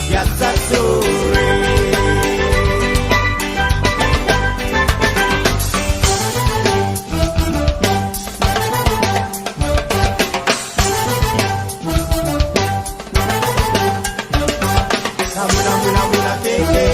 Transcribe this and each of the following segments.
biasa sore. Mula tete.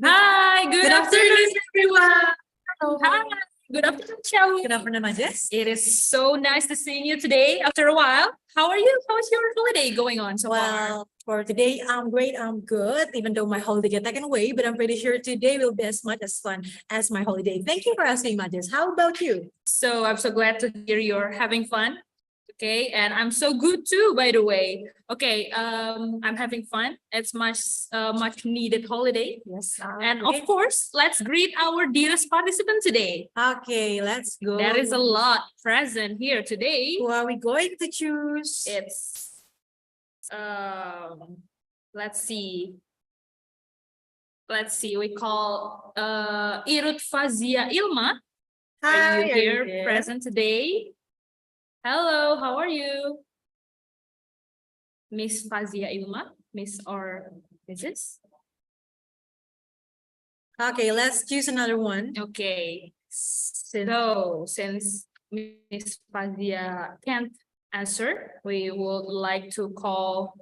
Hi, good afternoon, everyone. Hello. Hi, good afternoon, Shao. Good afternoon, Majes. It is so nice to see you today after a while. How are you? How's your holiday going on so far? Well, for today, I'm great. I'm good, even though my holiday got taken away, but I'm pretty sure today will be as much as fun as my holiday. Thank you for asking, Majes. How about you? So I'm so glad to hear you're having fun. Okay, and I'm so good too, by the way. Okay, I'm having fun. It's much needed holiday. Yes. And of course, let's greet our dearest participant today. Okay, let's go. There is a lot present here today. Who are we going to choose? It's let's see. We call IRUD Fazia Ilma. Are you here present today? Hello, how are you? Miss Fazia Ilma, Miss or Mrs.? Okay, let's choose another one. Okay. So since Miss Fazia can't answer, we would like to call.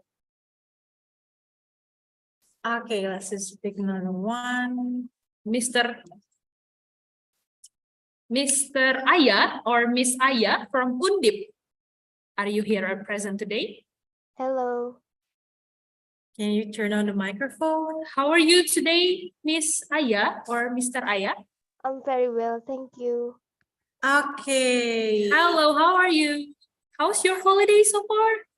Okay, let's just pick another one. Mr. Aya or Miss Aya from Undip. Are you here or present today? Hello. Can you turn on the microphone? How are you today, Miss Aya or Mr. Aya? I'm very well, thank you. Okay. Hello, how are you? How's your holiday so far?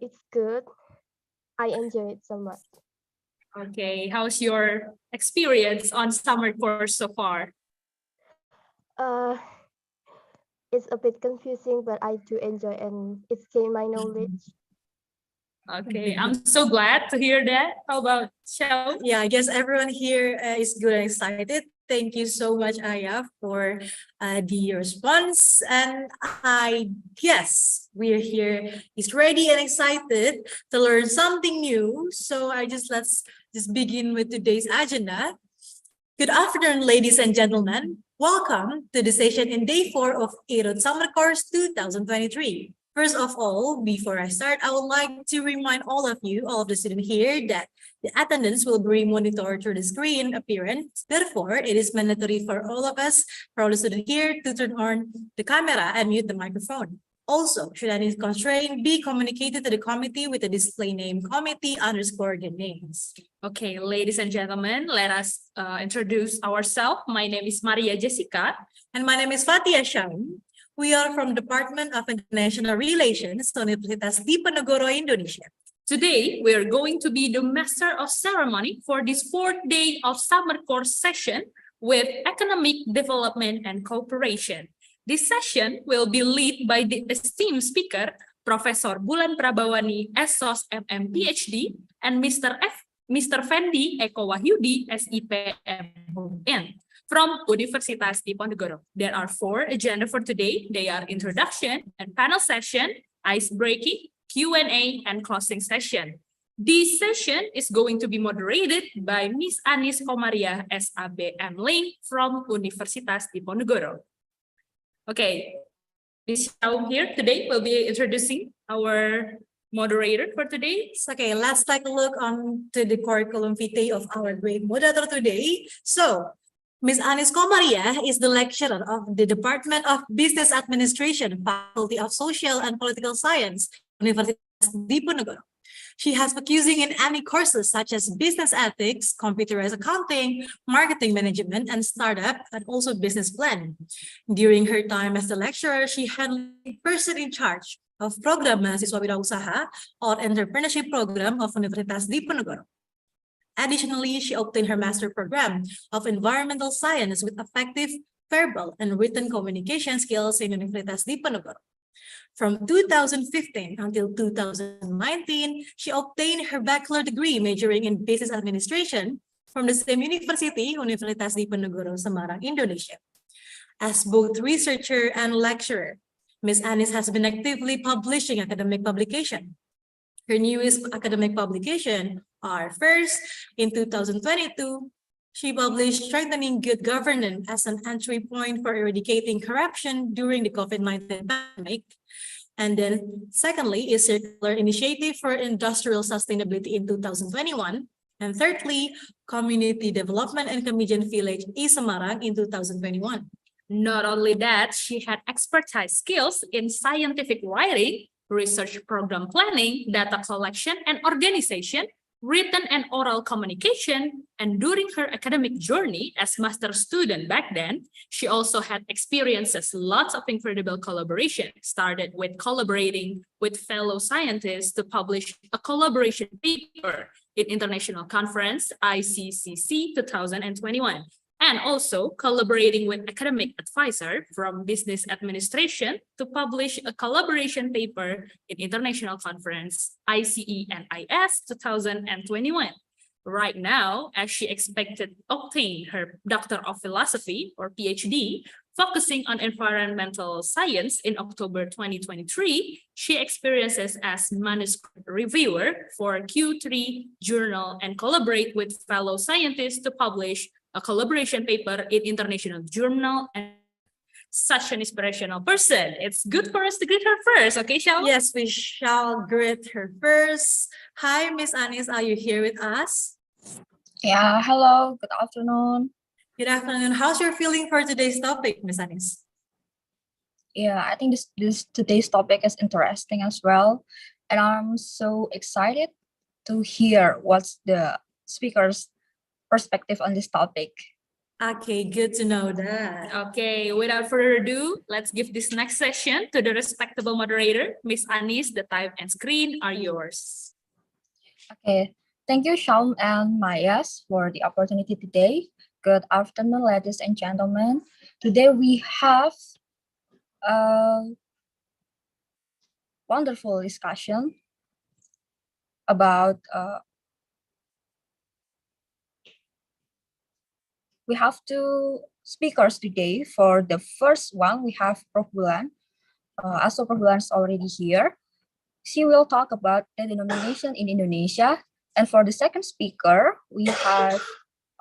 It's good. I enjoy it so much. Okay, how's your experience on summer course so far? It's a bit confusing, but I do enjoy and it's gained my knowledge. Okay, I'm so glad to hear that. How about Xiao? Yeah, I guess everyone here is good and excited. Thank you so much, Aya, for the response. And I guess we're here is ready and excited to learn something new. So let's just begin with today's agenda. Good afternoon, ladies and gentlemen. Welcome to the session in day 4 of IRUD Summer Course 2023. First of all, before I start, I would like to remind all of the students here, that the attendance will be monitored through the screen appearance. Therefore, it is mandatory for all of us, for all the students here, to turn on the camera and mute the microphone. Also, should any constraint be communicated to the committee with the display name committee_the names. Okay, ladies and gentlemen, let us introduce ourselves. My name is Maria Jessica. And my name is Fatia Sham. We are from Department of International Relations, Universitas Diponegoro, Indonesia. Today, we are going to be the master of ceremony for this 4th day of summer course session with economic development and cooperation. This session will be led by the esteemed speaker, Professor Bulan Prabawani, S.Sos, M.M. Ph.D, and Mr. Fendy E. Wahyudi, S.IP, M.Hub.Int from Universitas Diponegoro. There are 4 agenda for today. They are introduction and panel session, ice breaking, Q&A, and closing session. This session is going to be moderated by Miss Anis Qomariah, S.A.B, M.Ling from Universitas Diponegoro. Okay, Ms. Xiao here today will be introducing our moderator for today. Okay, let's take a look on to the curriculum vitae of our great moderator today. So, Ms. Anis Qomariah is the lecturer of the Department of Business Administration, Faculty of Social and Political Science, Universitas Diponegoro. She has focusing in any courses such as business ethics, computerized accounting, marketing management, and startup, and also business plan. During her time as the lecturer, she had a person in charge of program mahasiswa wirausaha or entrepreneurship program of Universitas Diponegoro. Additionally, she obtained her master program of environmental science with effective verbal and written communication skills in Universitas Diponegoro. From 2015 until 2019, she obtained her bachelor degree majoring in business administration from the same university, Universitas Diponegoro, Semarang, Indonesia. As both researcher and lecturer, Ms. Anis has been actively publishing academic publication. Her newest academic publication are first, in 2022, she published Strengthening Good Governance as an Entry Point for Eradicating Corruption During the COVID-19 Pandemic. And then secondly is Circular Initiative for Industrial Sustainability in 2021. And thirdly, Community Development and Comedian Village E Semarang in 2021. Not only that, she had expertise skills in scientific writing, research program planning, data collection and organization, written and oral communication, and during her academic journey as master student back then, she also had experiences lots of incredible collaboration, started with collaborating with fellow scientists to publish a collaboration paper in International Conference ICCC 2021. And also collaborating with academic advisor from business administration to publish a collaboration paper in International Conference ICE and IS 2021. Right now, as she expected to obtain her Doctor of Philosophy or Ph.D, focusing on environmental science in October 2023, she experiences as manuscript reviewer for Q3 journal and collaborate with fellow scientists to publish a collaboration paper in international journal. And such an inspirational person. It's good for us to greet her first, okay, shall we? Yes, we shall greet her first. Hi, Miss Anis, are you here with us? Yeah, hello, good afternoon. Good afternoon. How's your feeling for today's topic, Miss Anis? Yeah, I think this today's topic is interesting as well. And I'm so excited to hear what's the speaker's perspective on this topic. Okay, good to know that. Okay, without further ado, let's give this next session to the respectable moderator, Miss Anis. The time and screen are yours. Okay, thank you, Shaun and Mayas, for the opportunity today. Good afternoon, ladies and gentlemen. Today we have a wonderful discussion about we have two speakers today. For the first one, we have Prof. Bulan. Prof. Bulan is already here. She will talk about the denomination in Indonesia. And for the second speaker, we have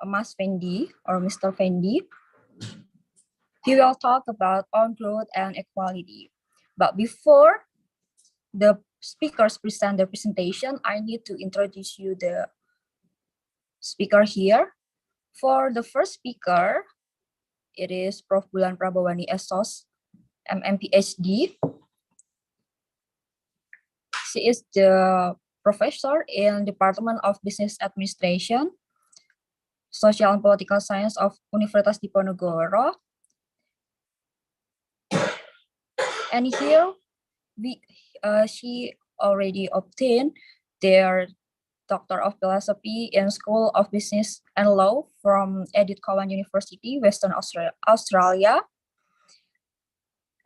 Mas Fendy or Mr. Fendy. He will talk about on growth and equality. But before the speakers present their presentation, I need to introduce you the speaker here. For the first speaker, it is Prof. Bulan Prabawani S.Sos, MM Ph.D. She is the professor in Department of Business Administration, Social and Political Science of Universitas Diponegoro. And here, she already obtained their Doctor of Philosophy in School of Business and Law from Anis University, Western Australia.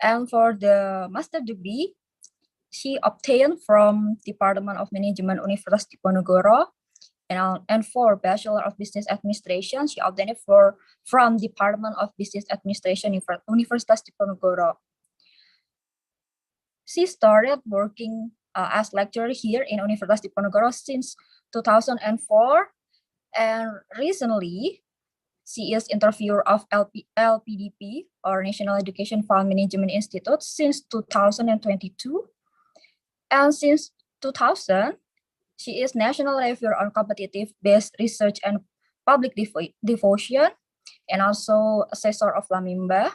And for the master degree, she obtained from Department of Management Universitas Diponegoro. And for Bachelor of Business Administration, she obtained it from Department of Business Administration, Universitas Diponegoro. She started working as lecturer here in Universitas Diponegoro since 2004, and recently she is interviewer of LPDP or National Education Fund Management Institute since 2022, and since 2000 she is national reviewer on competitive-based research and public devotion, and also assessor of Lamimba,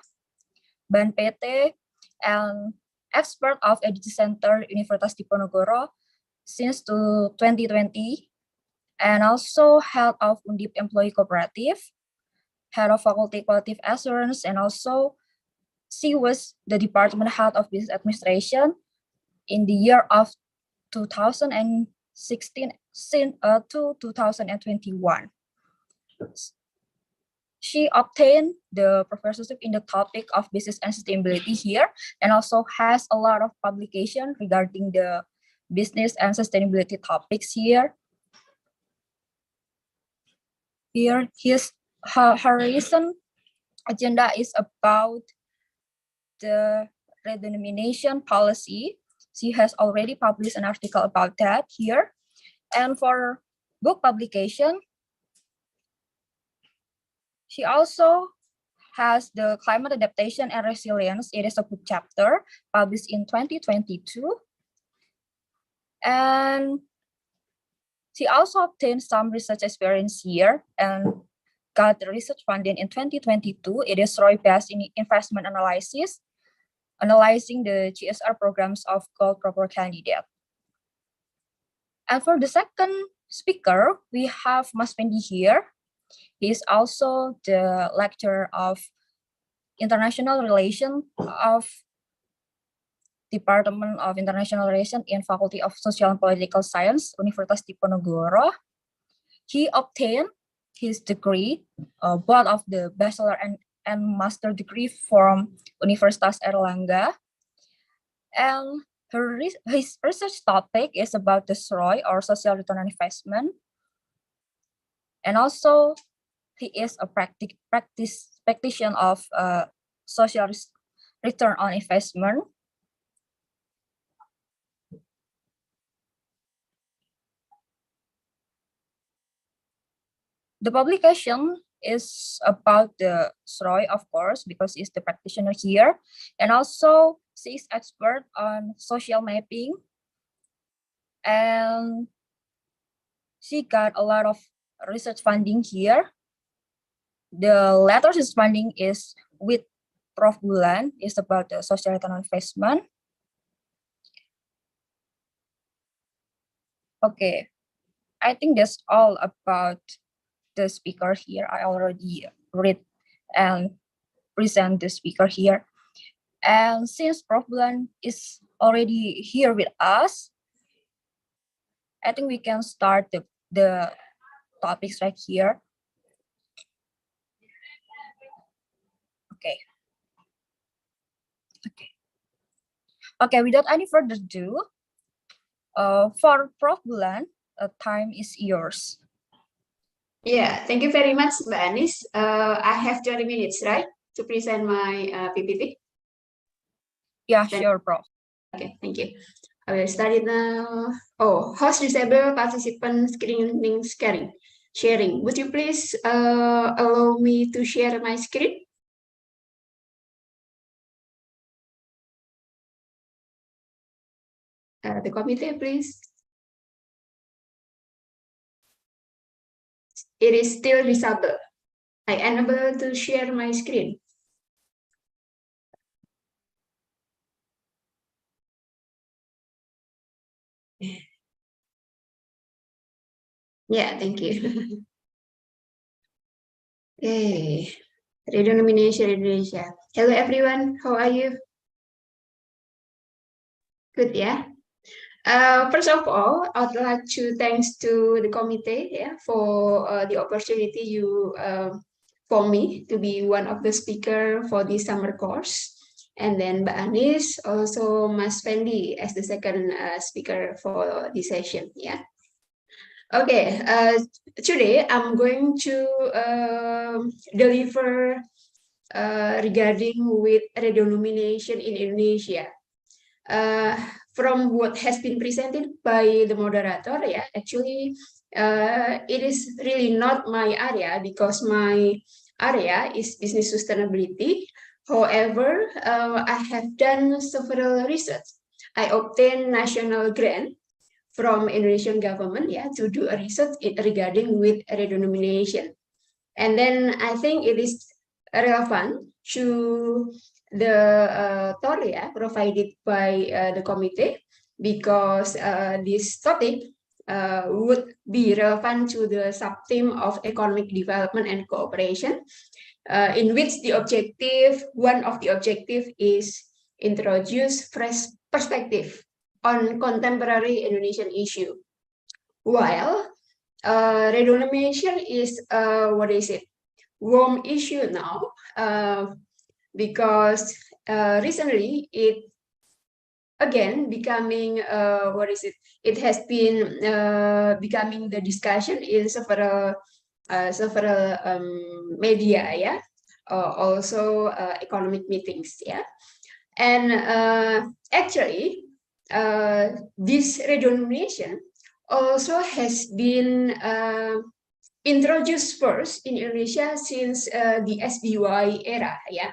Ban PT, and expert of Edit Center Universitas Diponegoro since 2020, and also head of Undip Employee Cooperative, head of Faculty Qualitative Assurance, and also she was the Department Head of Business Administration in the year of 2016 to 2021. She obtained the professorship in the topic of business and sustainability here, and also has a lot of publication regarding the business and sustainability topics here. Here, her recent agenda is about the redenomination policy. She has already published an article about that here. And for book publication, she also has the climate adaptation and resilience. It is a book chapter published in 2022. And she also obtained some research experience here and got the research funding in 2022. It is ROI-based in investment analysis, analyzing the GSR programs of gold proper candidate. And for the second speaker, we have Mas Fendy here. He is also the lecturer of International Relations of Department of International Relations in Faculty of Social and Political Science, Universitas Diponegoro. He obtained his degree, both of the bachelor and master degree from Universitas Erlangga. And his research topic is about the SROI, or social return on investment. And also, he is a practitioner of social return on investment. The publication is about the SROI, of course, because he's the practitioner here. And also, she is expert on social mapping. And she got a lot of research funding here. The latest funding is with Prof. Bulan, is about the social return on investment. Okay, I think that's all about the speaker here. I already read and present the speaker here. And since Prof. Bulan is already here with us, I think we can start the topics right here. Okay, without any further ado, for Prof. Bulan, time is yours. Yeah, thank you very much, Mbak Anis. I have 20 minutes, right, to present my PPT? Yeah, sure, Prof. Okay, thank you. I will start it now. Oh, host disable participant screening sharing. Would you please allow me to share my screen? The committee, please. It is still disabled. I unable to share my screen. Yeah, thank you. Okay, redenomination Indonesia. Hello everyone, how are you? Good, yeah. First of all, I'd like to thanks to the committee, yeah, for the opportunity you for me to be one of the speaker for this summer course, and then Mbak Anis, also Mas Fendy as the second speaker for this session, yeah. Okay, today I'm going to deliver regarding with redenomination in Indonesia. From what has been presented by the moderator, yeah, actually, it is really not my area because my area is business sustainability. However, I have done several research. I obtained national grant from Indonesian government, yeah, to do a research regarding with redenomination. And then I think it is relevant to the talk, yeah, provided by the committee, because this topic would be relevant to the sub-theme of economic development and cooperation, in which the objective, one of the objective is introduce fresh perspective on contemporary Indonesian issue. While redenomination is what is it? Warm issue now, because recently it again becoming what is it? It has been becoming the discussion in several media, yeah, also economic meetings, yeah, and actually this redenomination also has been introduced first in Indonesia since the SBY era, yeah,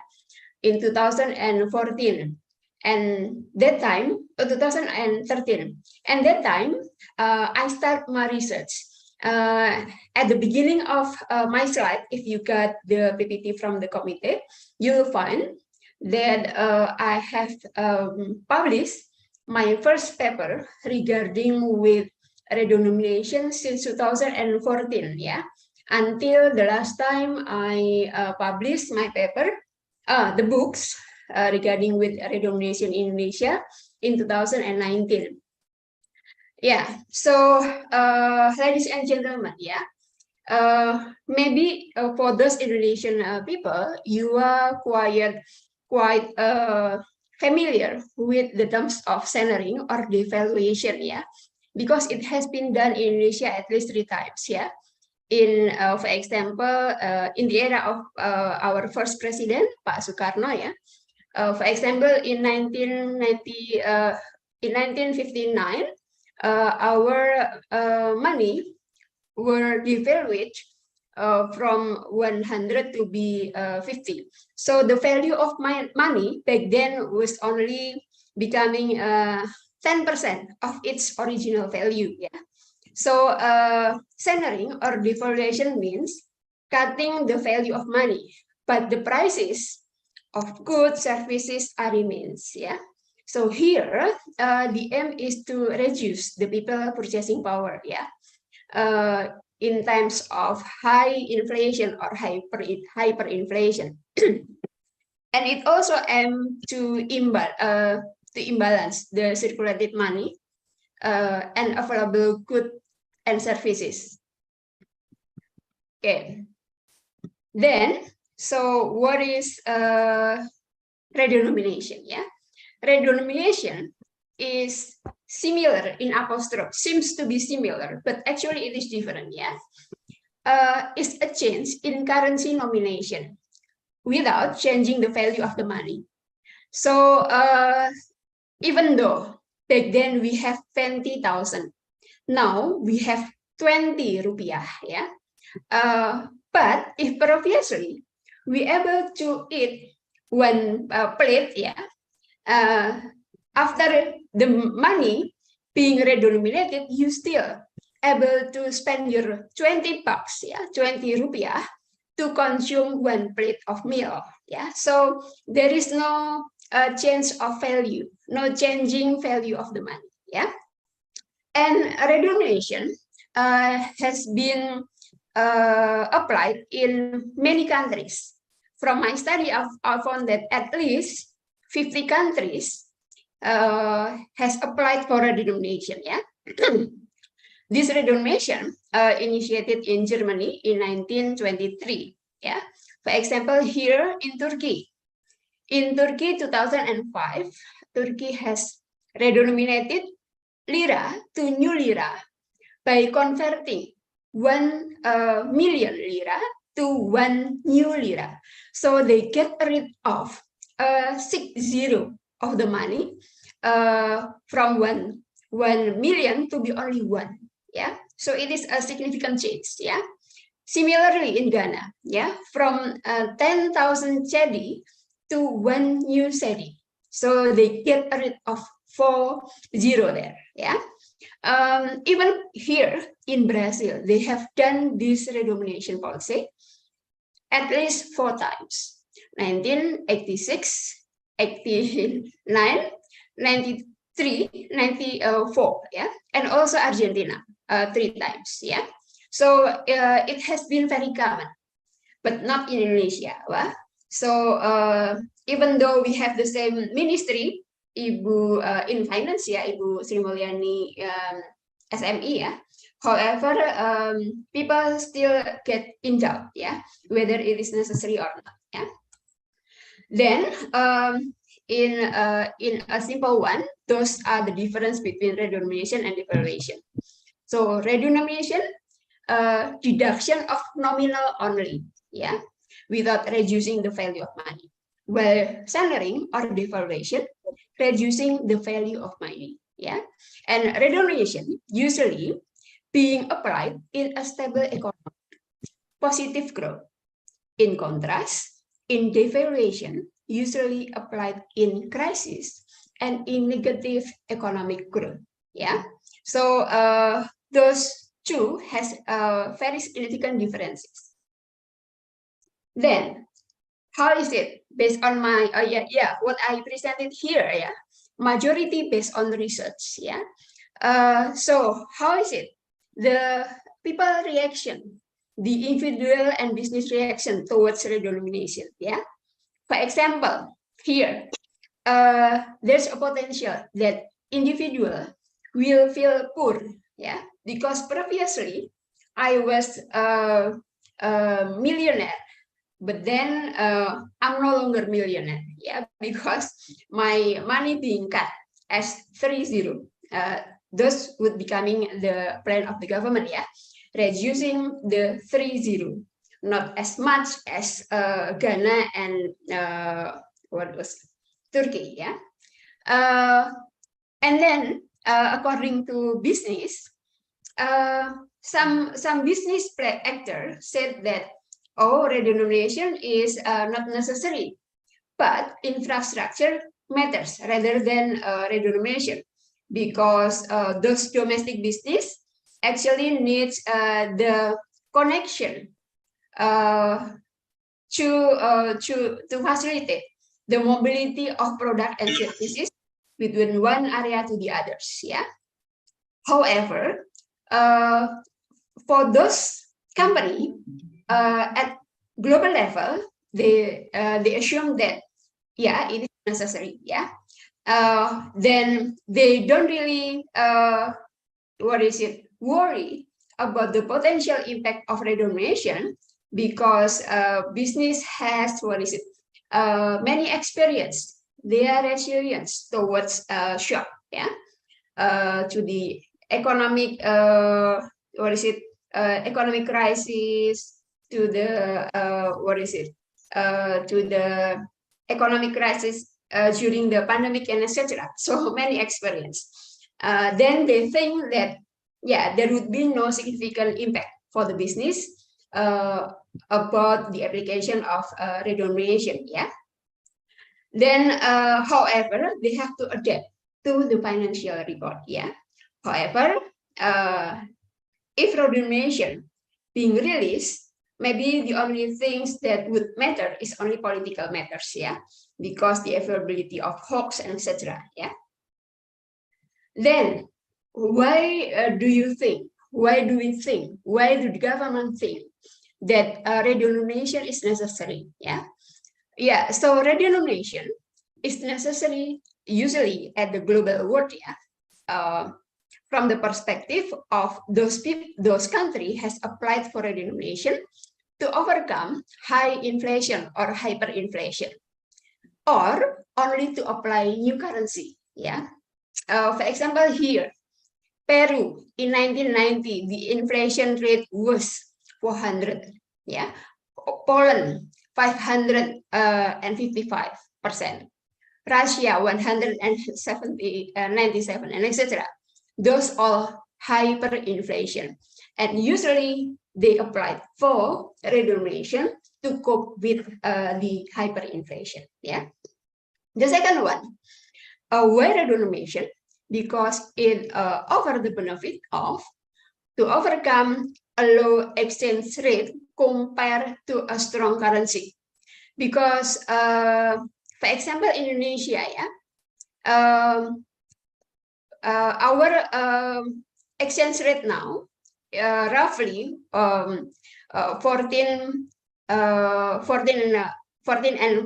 in 2014. And that time, 2013. And that time, I start my research. At the beginning of my slide, if you got the PPT from the committee, you'll find that I have published my first paper regarding with redenomination since 2014, yeah, until the last time I published my paper, the books regarding with redenomination in Indonesia in 2019. Yeah, so ladies and gentlemen, yeah, maybe for those Indonesian people, you are quite familiar with the terms of centering or devaluation, yeah, because it has been done in Indonesia at least 3 times, yeah. In, for example, in the era of our first president, Pak Sukarno, yeah. For example, in 1959, our money were devalued from 100 to be 50. So the value of my money back then was only becoming 10% of its original value. Yeah. So centering or devaluation means cutting the value of money, but the prices of goods, services remains. Yeah. So here, the aim is to reduce the people purchasing power, yeah, in times of high inflation or hyperinflation. And it also aims to imbalance the circulated money and available goods and services. Okay. Then, so what is redenomination? Yeah. Redenomination is similar in apostrophe, seems to be similar, but actually it is different, yeah. It's a change in currency nomination without changing the value of the money. So even though back then we have 20,000, now we have 20 rupiah, yeah. But if previously we able to eat one plate, yeah, after the money being redenominated, you still able to spend your 20 bucks, yeah, 20 rupiah to consume one plate of meal, yeah. So there is no change of value, no changing value of the money, yeah. And redenomination has been applied in many countries. From my study, I found that at least 50 countries has applied for redenomination, yeah. This redenomination initiated in Germany in 1923, yeah. For example, here in Turkey. In Turkey, 2005, Turkey has redenominated lira to new lira by converting 1 million lira to 1 new lira. So they get rid of 60 of the money from 1 million to be only 1. Yeah, so it is a significant change. Yeah, similarly in Ghana, yeah, from 10,000 cedi to 1 new cedi. So they get rid of 40 there. Yeah. Even here in Brazil, they have done this redenomination policy at least 4 times: 1986, 89, 93, 94, yeah, and also Argentina 3 times, yeah. So it has been very common, but not in Indonesia. Well, so even though we have the same ministry, Ibu in finance, ya, Ibu Sri Mulyani SME, ya. However, people still get in doubt, yeah, whether it is necessary or not, yeah. Then in a simple one, those are the difference between redenomination and devaluation. So redenomination, deduction of nominal only, yeah, without reducing the value of money. While centering or devaluation, reducing the value of money, yeah. And redenomination usually being applied in a stable economy, positive growth. In contrast, in devaluation, usually applied in crisis and in negative economic growth. Yeah, so those two has very significant differences. Then, how is it based on my what I presented here? Yeah, majority based on research. Yeah, so how is it the people reaction, the individual and business reaction towards redenomination? Yeah, for example, here there's a potential that individual will feel poor. Yeah, because previously I was a millionaire. But then I'm no longer millionaire, yeah, because my money being cut as 30. Those would becoming the plan of the government, yeah, reducing the 30, not as much as Ghana and what was Turkey, yeah. And then according to business, some business actor said that, oh, redenomination is not necessary, but infrastructure matters rather than redenomination, because those domestic business actually needs the connection to facilitate the mobility of product and services between one area to the others. Yeah. However, for those company, at global level, they assume that yeah, it is necessary. Yeah, then they don't really worry about the potential impact of redenomination, because business has many experience. They are resilient towards shock. Yeah, to the economic economic crisis, to the to the economic crisis during the pandemic and etc. So many experience. Then they think that yeah, there would be no significant impact for the business about the application of redenomination. Yeah. Then, however, they have to adapt to the financial report. Yeah. However, if redenomination being released, maybe the only things that would matter is only political matters, yeah, because the availability of hoax and etc. Yeah. Then, why do you think? Why do we think? Why do the government think that redenomination is necessary? Yeah, yeah. So redenomination is necessary usually at the global world. Yeah. From the perspective of those countries has applied for redenomination to overcome high inflation or hyperinflation, or only to apply new currency. Yeah. For example, here, Peru in 1990, the inflation rate was 400. Yeah. Poland 555%. Russia 197, and etc. Those are hyperinflation, and usually they apply for redenomination to cope with the hyperinflation. Yeah. The second one, why redenomination? Because it offers the benefit of to overcome a low exchange rate compared to a strong currency. Because, for example, Indonesia, yeah. Our exchange rate now roughly 14 and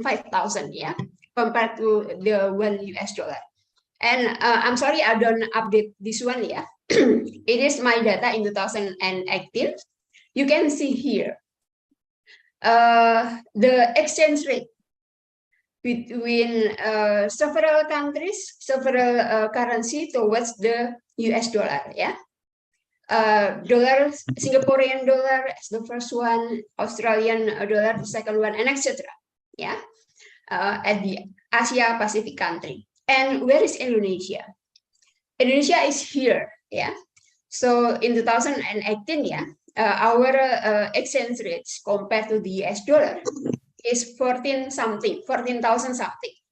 5,000, yeah, compared to the $1. And I'm sorry, I don't update this one, yeah. It is my data in 2018. You can see here the exchange rate between several countries, several currency towards the US dollar, yeah. Dollar, Singaporean dollar is the first one, Australian dollar the second one, and etc. Yeah, at the Asia Pacific country. And where is Indonesia? Indonesia is here, yeah. So in 2018, yeah, our exchange rates compared to the US dollar is 14,000 something,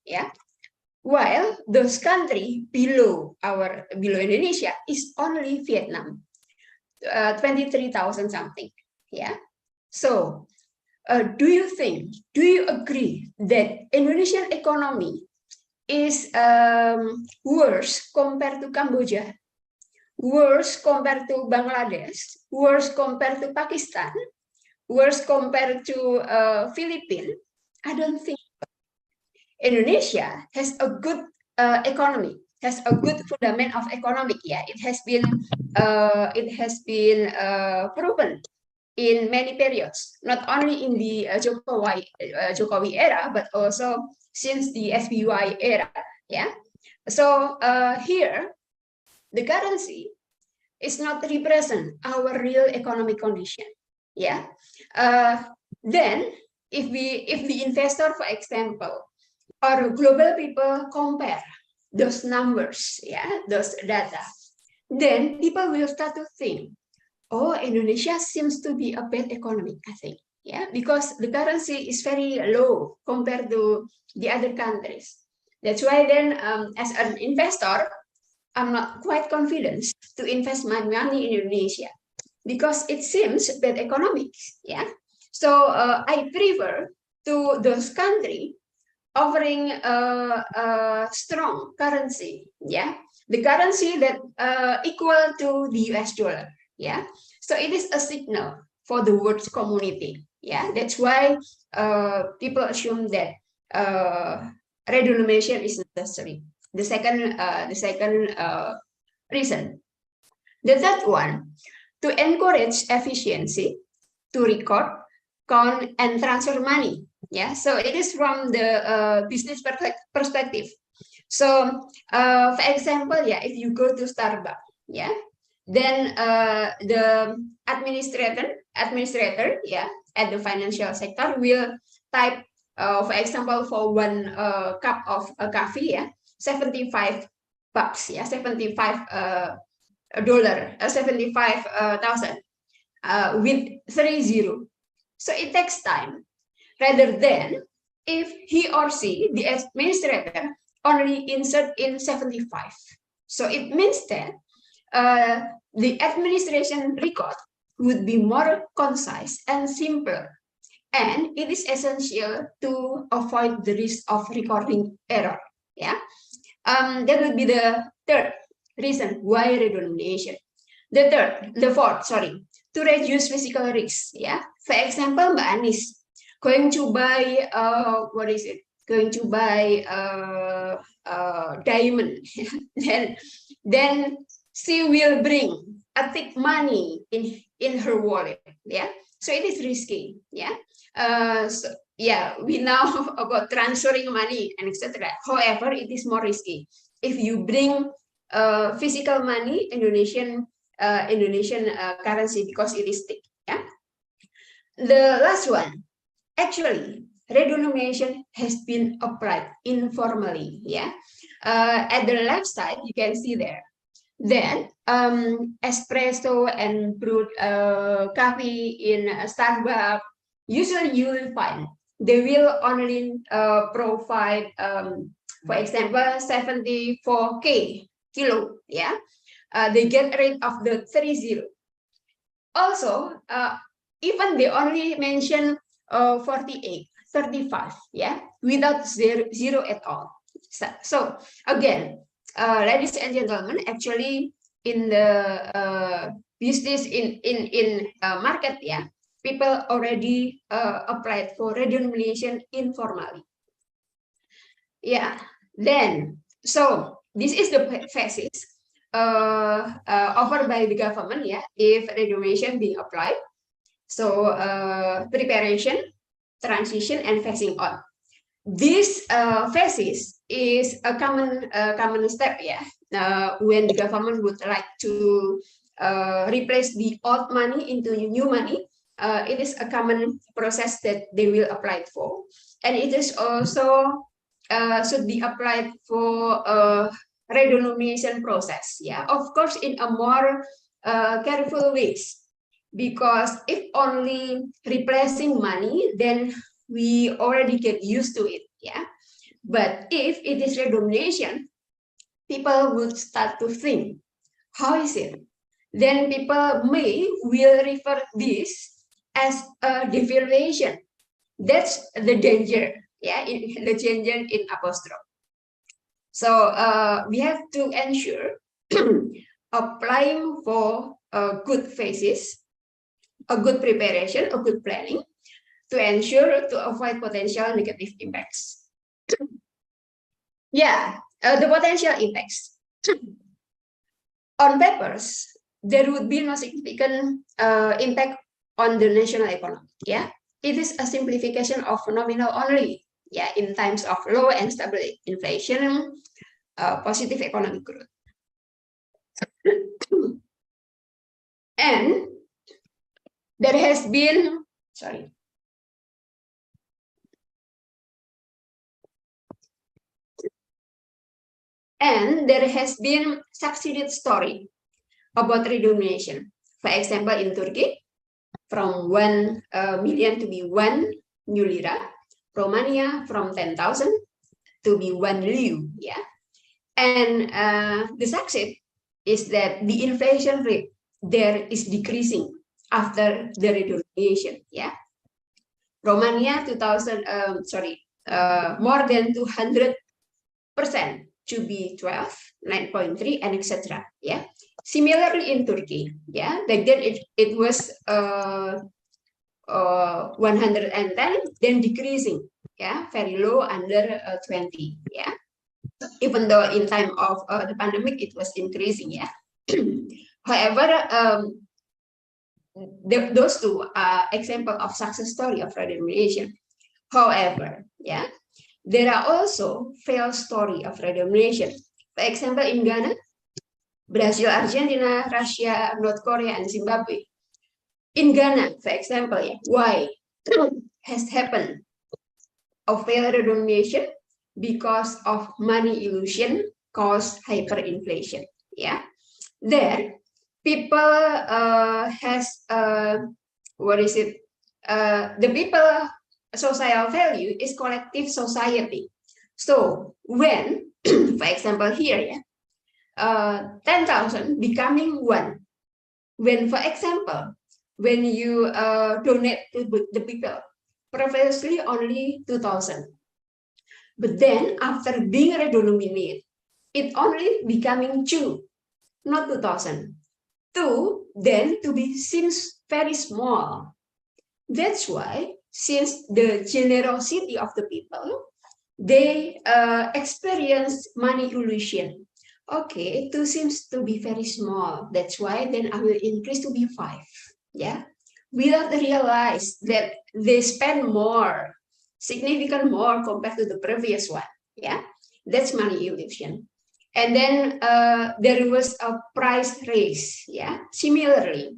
yeah. While those countries below Indonesia is only Vietnam, 23,000 something, yeah. So, do you agree that Indonesian economy is worse compared to Cambodia, worse compared to Bangladesh, worse compared to Pakistan, worse compared to Philippines? I don't think Indonesia has a good economy, has a good fundament of economic. Yeah, it has been proven in many periods, not only in the Jokowi era, but also since the SBY era. Yeah, so here the currency is not represent our real economic condition. Yeah, then if the investor, for example, or global people compare those numbers, yeah, those data, then people will start to think, oh, Indonesia seems to be a bad economy, I think, yeah, because the currency is very low compared to the other countries. That's why then, as an investor, I'm not quite confident to invest my money in Indonesia because it seems bad economics, yeah. So I prefer to those countries offering a strong currency, yeah, the currency that equal to the US dollar, yeah. So it is a signal for the world community, yeah. That's why people assume that redenomination is necessary. The second reason. The third one, to encourage efficiency, to record, count, and transfer money. Yeah, so it is from the business perspective. So, for example, yeah, if you go to Starbucks, yeah, then the administrator, yeah, at the financial sector will type, for example, for one cup of coffee, yeah, 75 bucks, yeah, 75 dollar, 75,000 with 30. So it takes time, rather than if he or she, the administrator, only insert in 75. So it means that the administration record would be more concise and simpler. And it is essential to avoid the risk of recording error. Yeah, that would be the third reason why redenomination. The fourth, sorry, to reduce physical risks. Yeah, for example, Mbak Anis going to buy what is it? Going to buy diamond, then she will bring a thick money in her wallet. Yeah, so it is risky. Yeah, so yeah, we know about transferring money and etc. However, it is more risky if you bring physical money, Indonesian currency, because it is thick. Yeah. The last one, actually, redenomination has been applied informally. Yeah. At the left side, you can see there. Then espresso and brewed coffee in Starbucks, usually you will find they will only provide, for example, 74K kilo. Yeah, they get rid of the 30. Also, even they only mention 48, 35. Yeah, without zero at all. So again, ladies and gentlemen, actually in the business in market, yeah, people already applied for redenomination informally. Yeah, then so this is the phases offered by the government, yeah, if redenomination being applied. So preparation, transition, and phasing on. This phases is a common step, yeah. When the government would like to replace the old money into new money, it is a common process that they will apply for, and it is also should be applied for redenomination process. Yeah, of course, in a more careful ways. because if only replacing money, then we already get used to it, yeah. But if it is redenomination, people would start to think, how is it? Then people will refer this as a devaluation. That's the danger, yeah, the danger in apostrophe. So we have to ensure applying for good phases, a good preparation, a good planning to ensure to avoid potential negative impacts. Yeah, the potential impacts. On papers, there would be no significant impact on the national economy. Yeah, it is a simplification of nominal only. Yeah, in times of low and stable inflation, positive economic growth. And there has been, and there has been succeeded story about redenomination. For example, in Turkey, from 1 million to be 1 new lira, Romania from 10,000 to be 1 liu, yeah. And the success is that the inflation rate there is decreasing after the redenomination, yeah. Romania more than 200% to be 12, 9.3, and etc. Yeah. Similarly in Turkey, yeah, like then it was 110, then decreasing, yeah, very low, under 20, yeah. Even though in time of the pandemic it was increasing, yeah. However, those two are example of success story of redenomination. However, yeah, there are also failed story of redenomination. For example, in Ghana, Brazil, Argentina, Russia, North Korea, and Zimbabwe. In Ghana, for example, yeah, why has happened a failed redenomination? Because of money illusion caused hyperinflation. Yeah, there people the people social value is collective society. So when, for example, here, yeah, 10,000 becoming 1. When, for example, when you donate to the people, previously only 2,000. But then after being redenominated, it only becoming 2, not 2,000. 2 then to be seems very small. That's why, since the generosity of the people, they experience money illusion. Okay, 2 seems to be very small. That's why then I will increase to be 5. Yeah, without realize that they spend more, significant more compared to the previous one. Yeah, that's money illusion. And then there was a price raise. Yeah, similarly,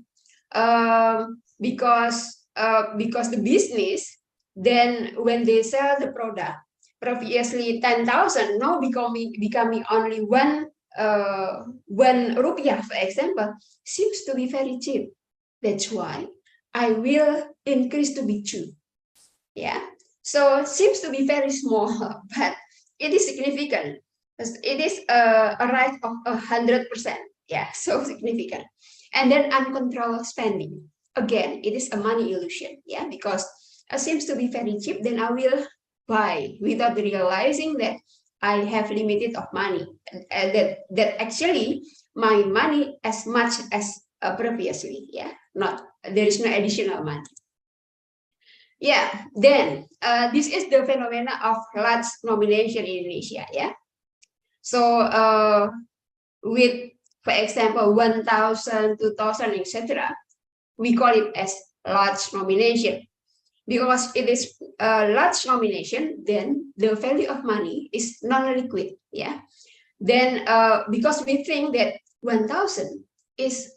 because the business, then when they sell the product, previously 10,000, now becoming only 1 rupiah, for example, seems to be very cheap. That's why I will increase to be 2. Yeah, so seems to be very small, but it is significant. It is a rise of 100%. Yeah, so significant. And then uncontrolled spending. Again, it is a money illusion. Yeah, because it seems to be very cheap, then I will buy without realizing that I have limited of money. That actually my money as much as previously. Yeah, not there is no additional money. Yeah, then this is the phenomena of large nomination in Indonesia. Yeah, so with, for example, 1,000, 2,000, etc., we call it as large nomination. Because it is a large nomination, then the value of money is non-liquid. Yeah, then because we think that 1,000 is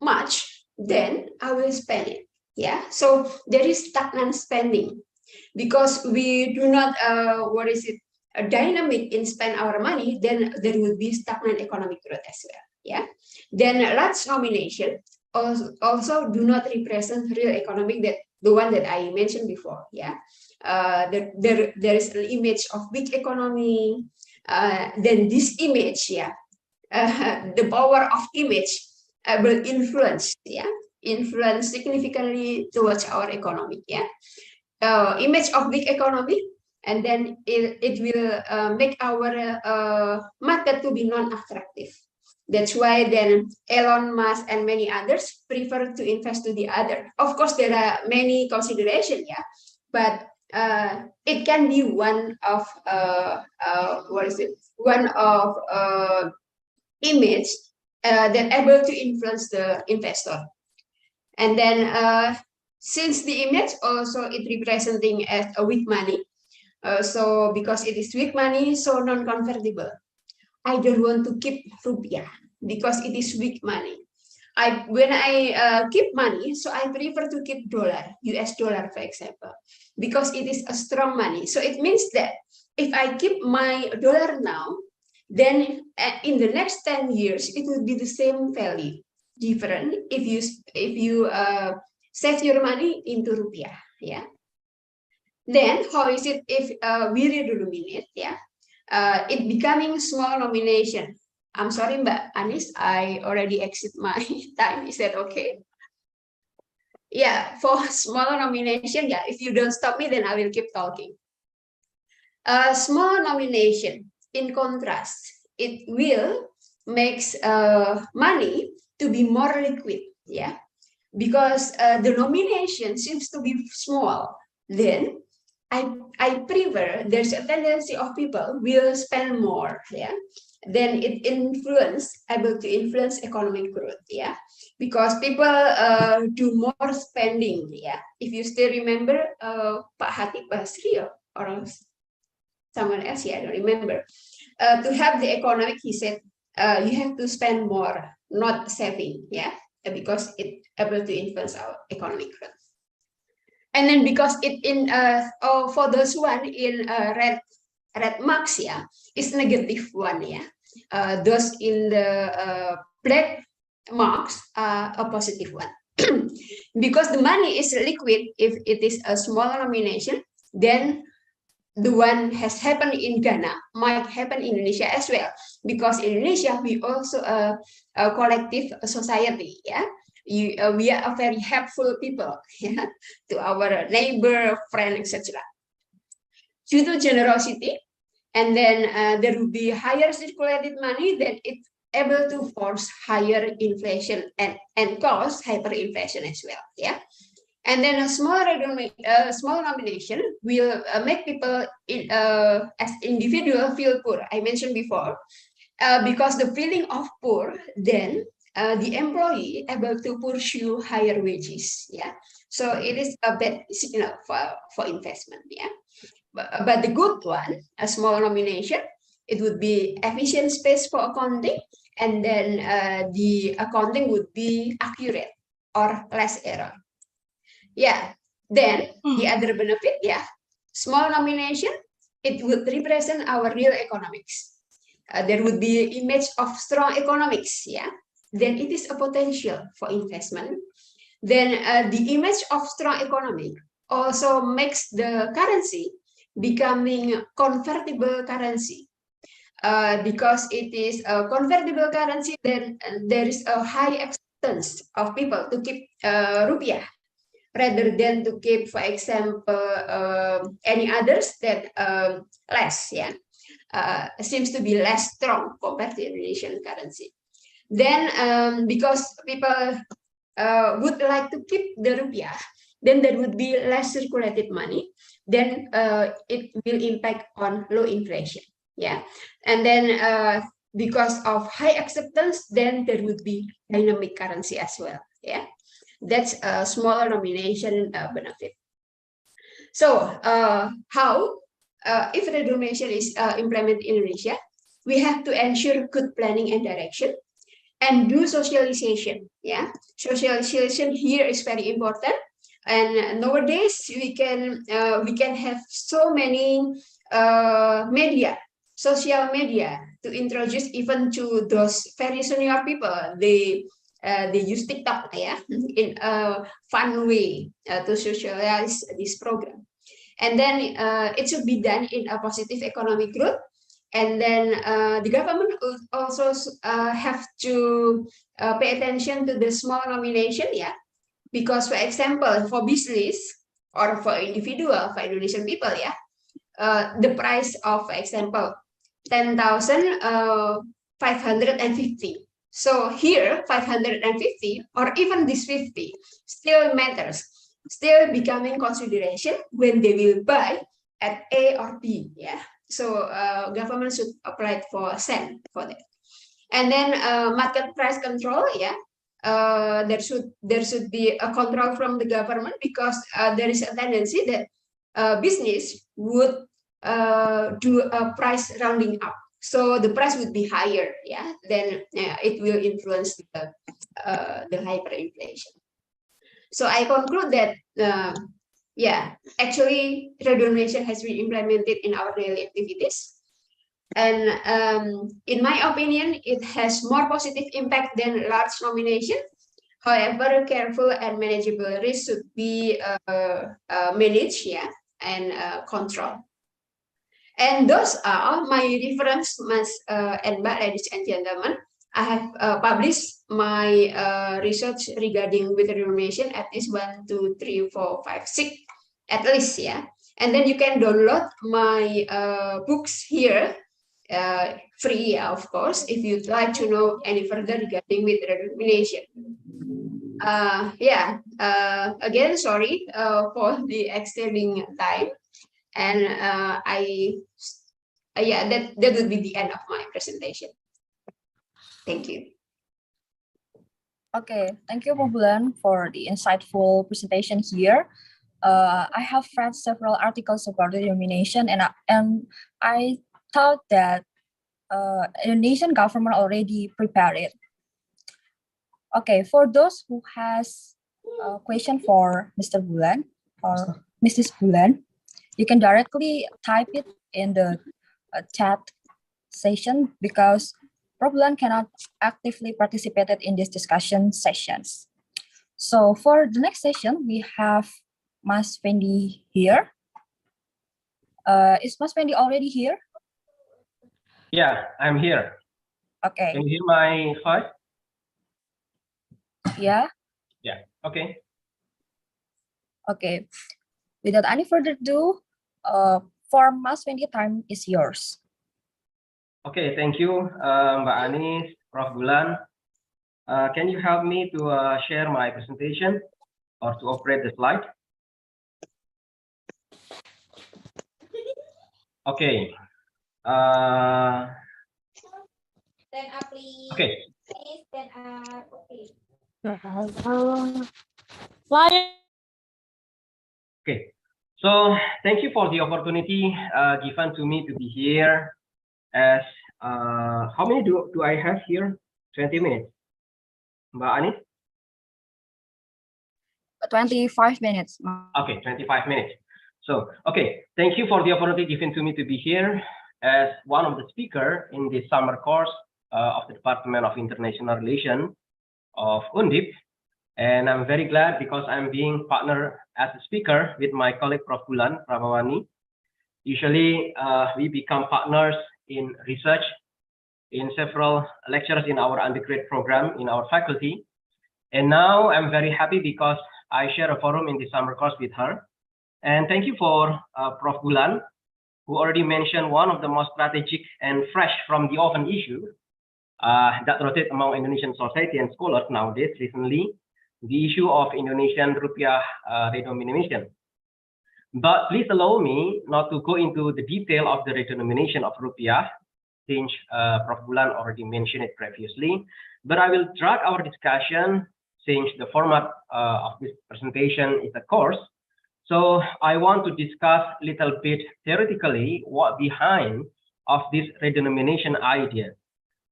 much, then I will spend it. Yeah, so there is stagnant spending because we do not a dynamic in spend our money, then there will be stagnant economic growth as well. Yeah, then large nomination also do not represent real economic, that the one that I mentioned before. Yeah, there is an image of weak economy. Then this image, yeah, the power of image will influence significantly towards our economy. Yeah, image of big economy, and then it will make our market to be non-attractive. That's why then Elon Musk and many others prefer to invest to the other. Of course, there are many considerations, yeah, but it can be one of one of image that able to influence the investor. And then since the image also it representing as a weak money, so because it is weak money, so non-convertible. I don't want to keep rupiah because it is weak money. When I keep money, so I prefer to keep dollar, US dollar, for example, because it is a strong money. So it means that if I keep my dollar now, then in the next 10 years, it will be the same value. Different if you save your money into rupiah. Yeah. Then how is it if we redenominate? Yeah. It becoming small nomination. I'm sorry, Mbak Anis, I already exit my time. Is that okay? Yeah, for smaller nomination, yeah, if you don't stop me, then I will keep talking. Small nomination, in contrast, it will makes money to be more liquid, yeah, because the nomination seems to be small. Then I prefer, there's a tendency of people will spend more, yeah, then it able to influence economic growth, yeah, because people do more spending, yeah. If you still remember Pak Hatip Basri or someone else, yeah, I don't remember. To have the economic, he said, you have to spend more, not saving, yeah, because it able to influence our economic growth. And then because it in for those one in red marks, yeah, it's negative one, yeah. Those in the black marks are a positive one. Because the money is liquid, if it is a smaller nomination, then the one has happened in Ghana might happen in Indonesia as well, because in Indonesia we also a collective society, yeah. We are a very helpful people, yeah, to our neighbor, friend, etc. Due to generosity, and then there will be higher circulated money, then it's able to force higher inflation and cause hyperinflation as well, yeah. And then a small nomination will make people as individual feel poor. I mentioned before, because the feeling of poor, then the employee able to pursue higher wages. Yeah, so it is a bad signal for investment. Yeah, but the good one, a small nomination, it would be efficient space for accounting, and then the accounting would be accurate or less error. Yeah, then the other benefit, yeah, small nomination, it would represent our real economics. There would be an image of strong economics, yeah, then it is a potential for investment. Then the image of strong economic also makes the currency becoming convertible currency. Because it is a convertible currency, then there is a high acceptance of people to keep rupiah, rather than to keep, for example, any others that less, yeah, seems to be less strong compared to Indonesian currency. Then because people would like to keep the rupiah, then there would be less circulated money, then it will impact on low inflation, yeah. And then because of high acceptance, then there would be dynamic currency as well, yeah. That's a smaller nomination benefit. So how, if redenomination is implemented in Indonesia, we have to ensure good planning and direction, and do socialization. Yeah, socialization here is very important. And nowadays we can have so many social media to introduce even to those very senior people. They they use TikTok in a fun way to socialize this program. And then it should be done in a positive economic growth. And then the government also have to pay attention to the small nomination, because for example, for business or for individual, for Indonesian people, the price of, for example, 10,550. So here 550 or even this 50 still matters, still becoming consideration when they will buy at A or B. So government should apply for cent for that. And then market price control, there should be a control from the government, because there is a tendency that business would do a price rounding up. So the price would be higher, then it will influence the hyperinflation. So I conclude that, actually redenomination has been implemented in our daily activities. And in my opinion, it has more positive impact than large nomination. However, careful and manageable risk should be managed, and controlled. And those are my reference, and ladies and gentlemen. I have published my research regarding with redenomination at least 1, 2, 3, 4, 5, 6, at least, And then you can download my books here, free, of course, if you'd like to know any further regarding with redenomination. Again, sorry for the extending time. And that would be the end of my presentation. Thank you. Okay, thank you, Bulan, for the insightful presentation here. I have read several articles about the redenomination, and I thought that Indonesian government already prepared it. Okay, for those who has a question for Mr. Bulan or Mrs. Bulan, you can directly type it in the chat session, because Prof. Bulan cannot actively participate in these discussion sessions. So for the next session, we have Mas Fendy here. Is Mas Fendy already here? Yeah, I'm here. Okay. Can you hear my voice? Yeah. Yeah, okay. Okay. Without any further ado, for Mas Fendy, time is yours. Okay, thank you, Mbak Anis, Prof. Bulan. Can you help me to share my presentation or to operate the slide? Okay. Stand up, please. Okay. Please stand up. Okay. Okay. So thank you for the opportunity given to me to be here. As how many do I have here? 20 minutes. Mbak Anis? 25 minutes. Okay, 25 minutes. So, okay, thank you for the opportunity given to me to be here as one of the speakers in the summer course of the Department of International Relations of Undip. And I'm very glad because I'm being partnered as a speaker with my colleague, Prof. Bulan Prabawani. Usually, we become partners in research in several lectures in our undergrad program in our faculty. And now I'm very happy because I share a forum in the summer course with her. And thank you for Prof. Bulan, who already mentioned one of the most strategic and fresh from the oven issue that rotates among Indonesian society and scholars nowadays recently, the issue of Indonesian rupiah redenomination. But please allow me not to go into the detail of the redenomination of rupiah, since Prof. Bulan already mentioned it previously. But I will drag our discussion since the format of this presentation is a course. So I want to discuss a little bit theoretically what behind of this redenomination idea.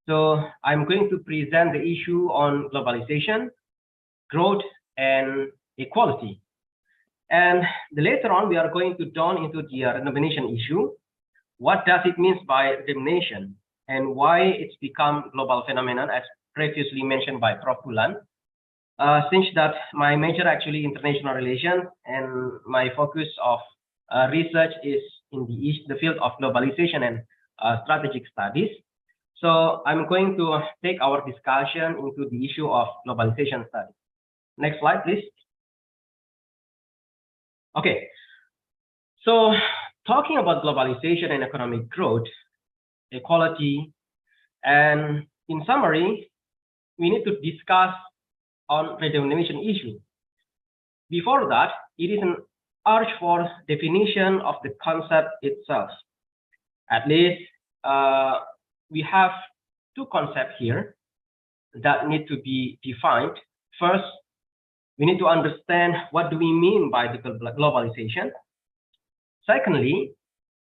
So I'm going to present the issue on globalization, growth, and equality. And later on, we are going to dawn into the redenomination issue. What does it mean by redenomination and why it's become global phenomenon as previously mentioned by Prof. Bulan. Since that my major actually international relations and my focus of research is in the field of globalization and strategic studies. So I'm going to take our discussion into the issue of globalization studies. Next slide, please. Okay, so talking about globalization and economic growth, equality, and in summary, we need to discuss on redenomination issue. Before that, it is an urge for definition of the concept itself. At least we have two concepts here that need to be defined. First, we need to understand what do we mean by the globalization. Secondly,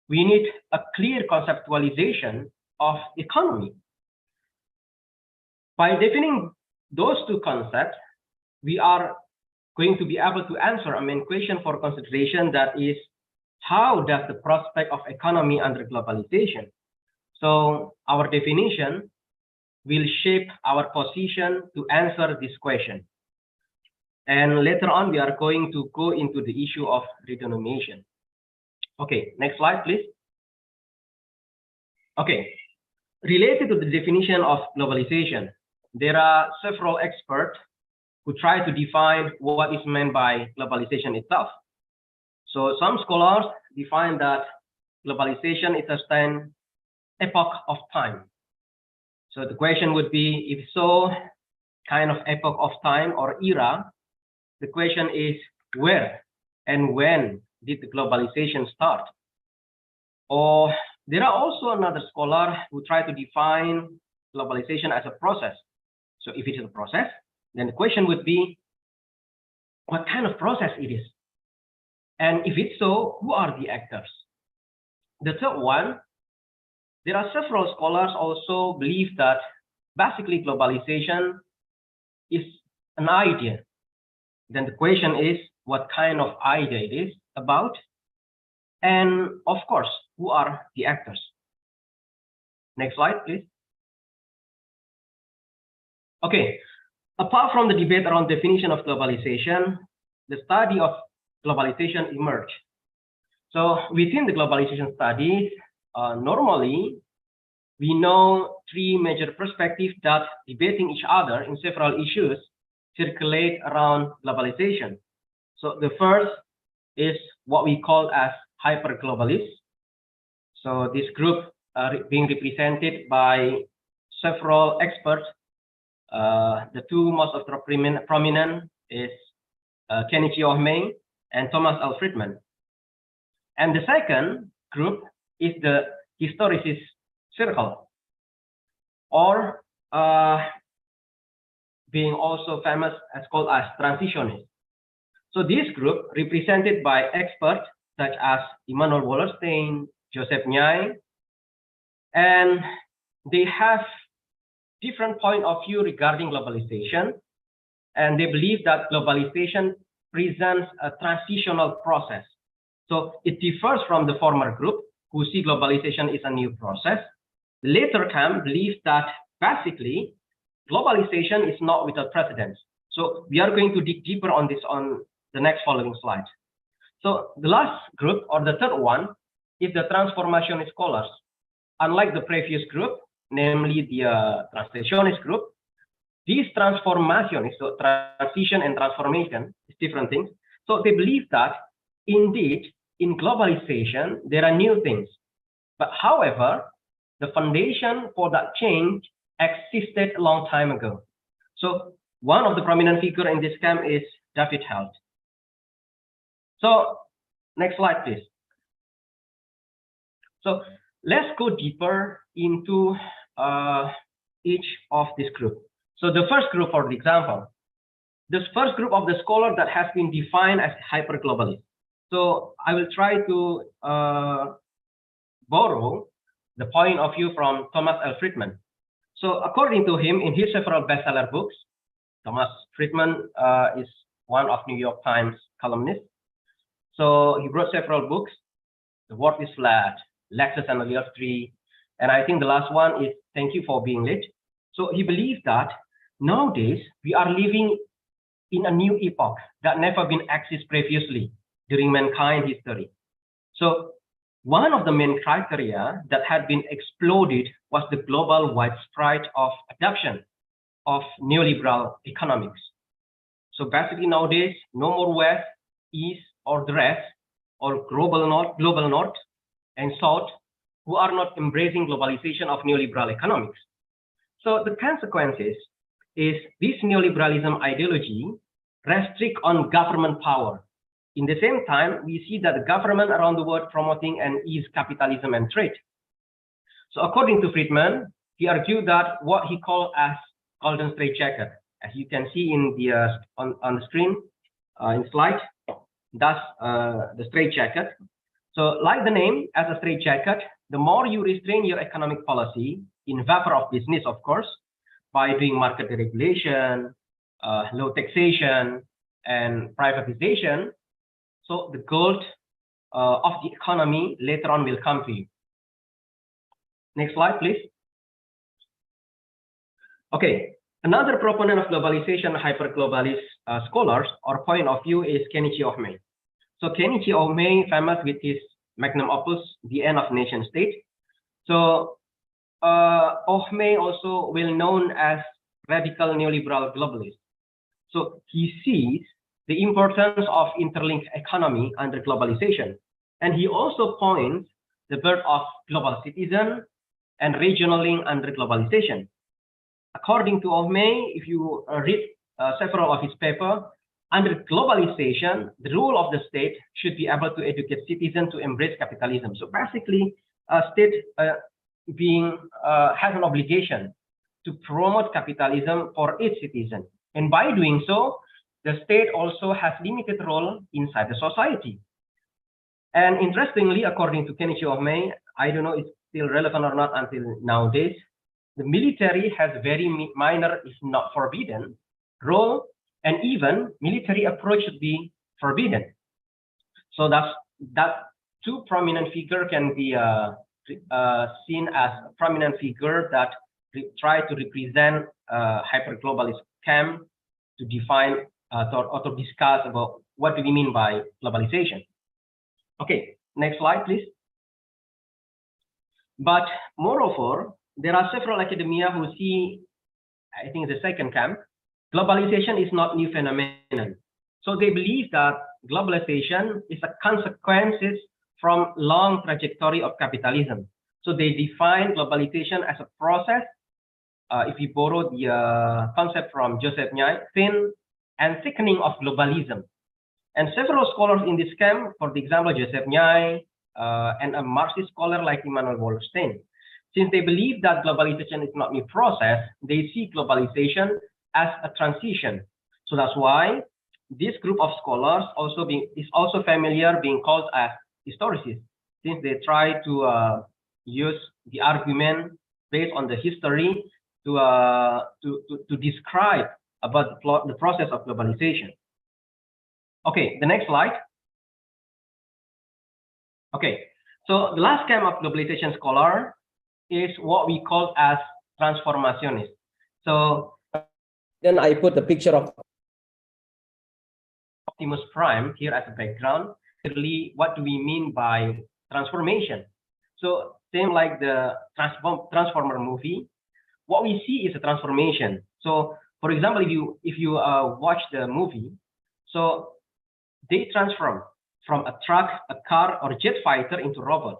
we need a clear conceptualization of economy. By defining those two concepts, we are going to be able to answer a main question for consideration, that is, how does the prospect of economy under globalization? So our definition will shape our position to answer this question. And later on, we are going to go into the issue of redenomination. Okay, next slide, please. Okay, related to the definition of globalization, there are several experts who try to define what is meant by globalization itself. So some scholars define that globalization is a stand epoch of time. So the question would be, if so, kind of epoch of time or era, the question is where and when did the globalization start? Or there are also another scholar who try to define globalization as a process. So if it is a process, then the question would be, what kind of process it is? And if it's so, who are the actors? The third one, there are several scholars also believe that basically globalization is an idea. Then the question is, what kind of idea it is about? And of course, who are the actors? Next slide, please. Okay, apart from the debate around definition of globalization, the study of globalization emerged. So within the globalization studies, normally we know three major perspectives that debating each other in several issues circulate around globalization. So the first is what we call as hyper-globalists. So this group being represented by several experts. The two most of the prominent is Kenichi Ohmei and Thomas L. Friedman. And the second group is the historicist circle, or being also famous as called as transitionists. So this group represented by experts such as Immanuel Wallerstein, Joseph Nye, and they have different point of view regarding globalization, and they believe that globalization presents a transitional process. So it differs from the former group who see globalization is a new process. The later camp believes that basically globalization is not without precedence. So we are going to dig deeper on this on the next following slide. So the last group, or the third one, is the transformationist scholars. Unlike the previous group, namely the translationist group, these transformationists, so transition and transformation is different things. So they believe that indeed in globalization there are new things, but however the foundation for that change existed a long time ago. So one of the prominent figure in this camp is David Held. So next slide, please. So let's go deeper into each of this group. So the first group, for example, this first group of the scholar that has been defined as hyper-globalist. So I will try to borrow the point of view from Thomas L. Friedman. So according to him, in his several bestseller books, Thomas Friedman is one of New York Times columnists. So he wrote several books. The World is Flat, Lexus and the Earth Tree, and I think the last one is Thank You for Being Late. So he believes that nowadays we are living in a new epoch that never been existed previously during mankind history. So one of the main criteria that had been exploded was the global widespread of adoption of neoliberal economics. So basically nowadays, no more West, East, or the rest, or global North and South, who are not embracing globalization of neoliberal economics. So the consequences is this neoliberalism ideology restrict on government power. In the same time, we see that the government around the world promoting and ease capitalism and trade. So according to Friedman, he argued that what he called as golden straitjacket, as you can see in the on the screen in slide, that's the straitjacket. So like the name, as a straitjacket, the more you restrain your economic policy in favor of business, of course, by doing market deregulation, low taxation, and privatization, so the goal of the economy later on will come to you. Next slide, please. Okay, another proponent of globalization, hyper-globalist scholars or point of view is Kenichi Ohmae. So Kenichi Ohmae, famous with his magnum opus, The End of Nation State. So Ohmae also well known as radical neoliberal globalist. So he sees the importance of interlinked economy under globalization. And he also points the birth of global citizen and regional link under globalization. According to Ohmae, if you read several of his papers, under globalization, the role of the state should be able to educate citizens to embrace capitalism. So basically, a state has an obligation to promote capitalism for its citizens. And by doing so, the state also has limited role inside the society. And interestingly, according to Kenichi Ohmae, I don't know if it's still relevant or not until nowadays, the military has very minor, if not forbidden, role, and even military approach should be forbidden. So that two prominent figure can be seen as a prominent figure that try to represent hyper-globalist camp to define or to discuss about what do we mean by globalization. Okay, next slide, please. But moreover, there are several academia who see, I think the second camp, globalization is not new phenomenon. So they believe that globalization is a consequences from long trajectory of capitalism. So they define globalization as a process. If you borrow the concept from Joseph Nye, thin and thickening of globalism. And several scholars in this camp, for example, Joseph Nye, and a Marxist scholar like Immanuel Wallerstein, since they believe that globalization is not a new process, they see globalization as a transition. So that's why this group of scholars is also familiar being called as historicists, since they try to use the argument based on the history to describe about the process of globalization. Okay, the next slide. Okay, so the last camp of globalization scholar is what we call as transformationist. So then I put the picture of Optimus Prime here as a background. Really, what do we mean by transformation? So same like the Transformer movie, what we see is a transformation. So for example, if you watch the movie, so they transform from a truck, a car, or jet fighter into robot,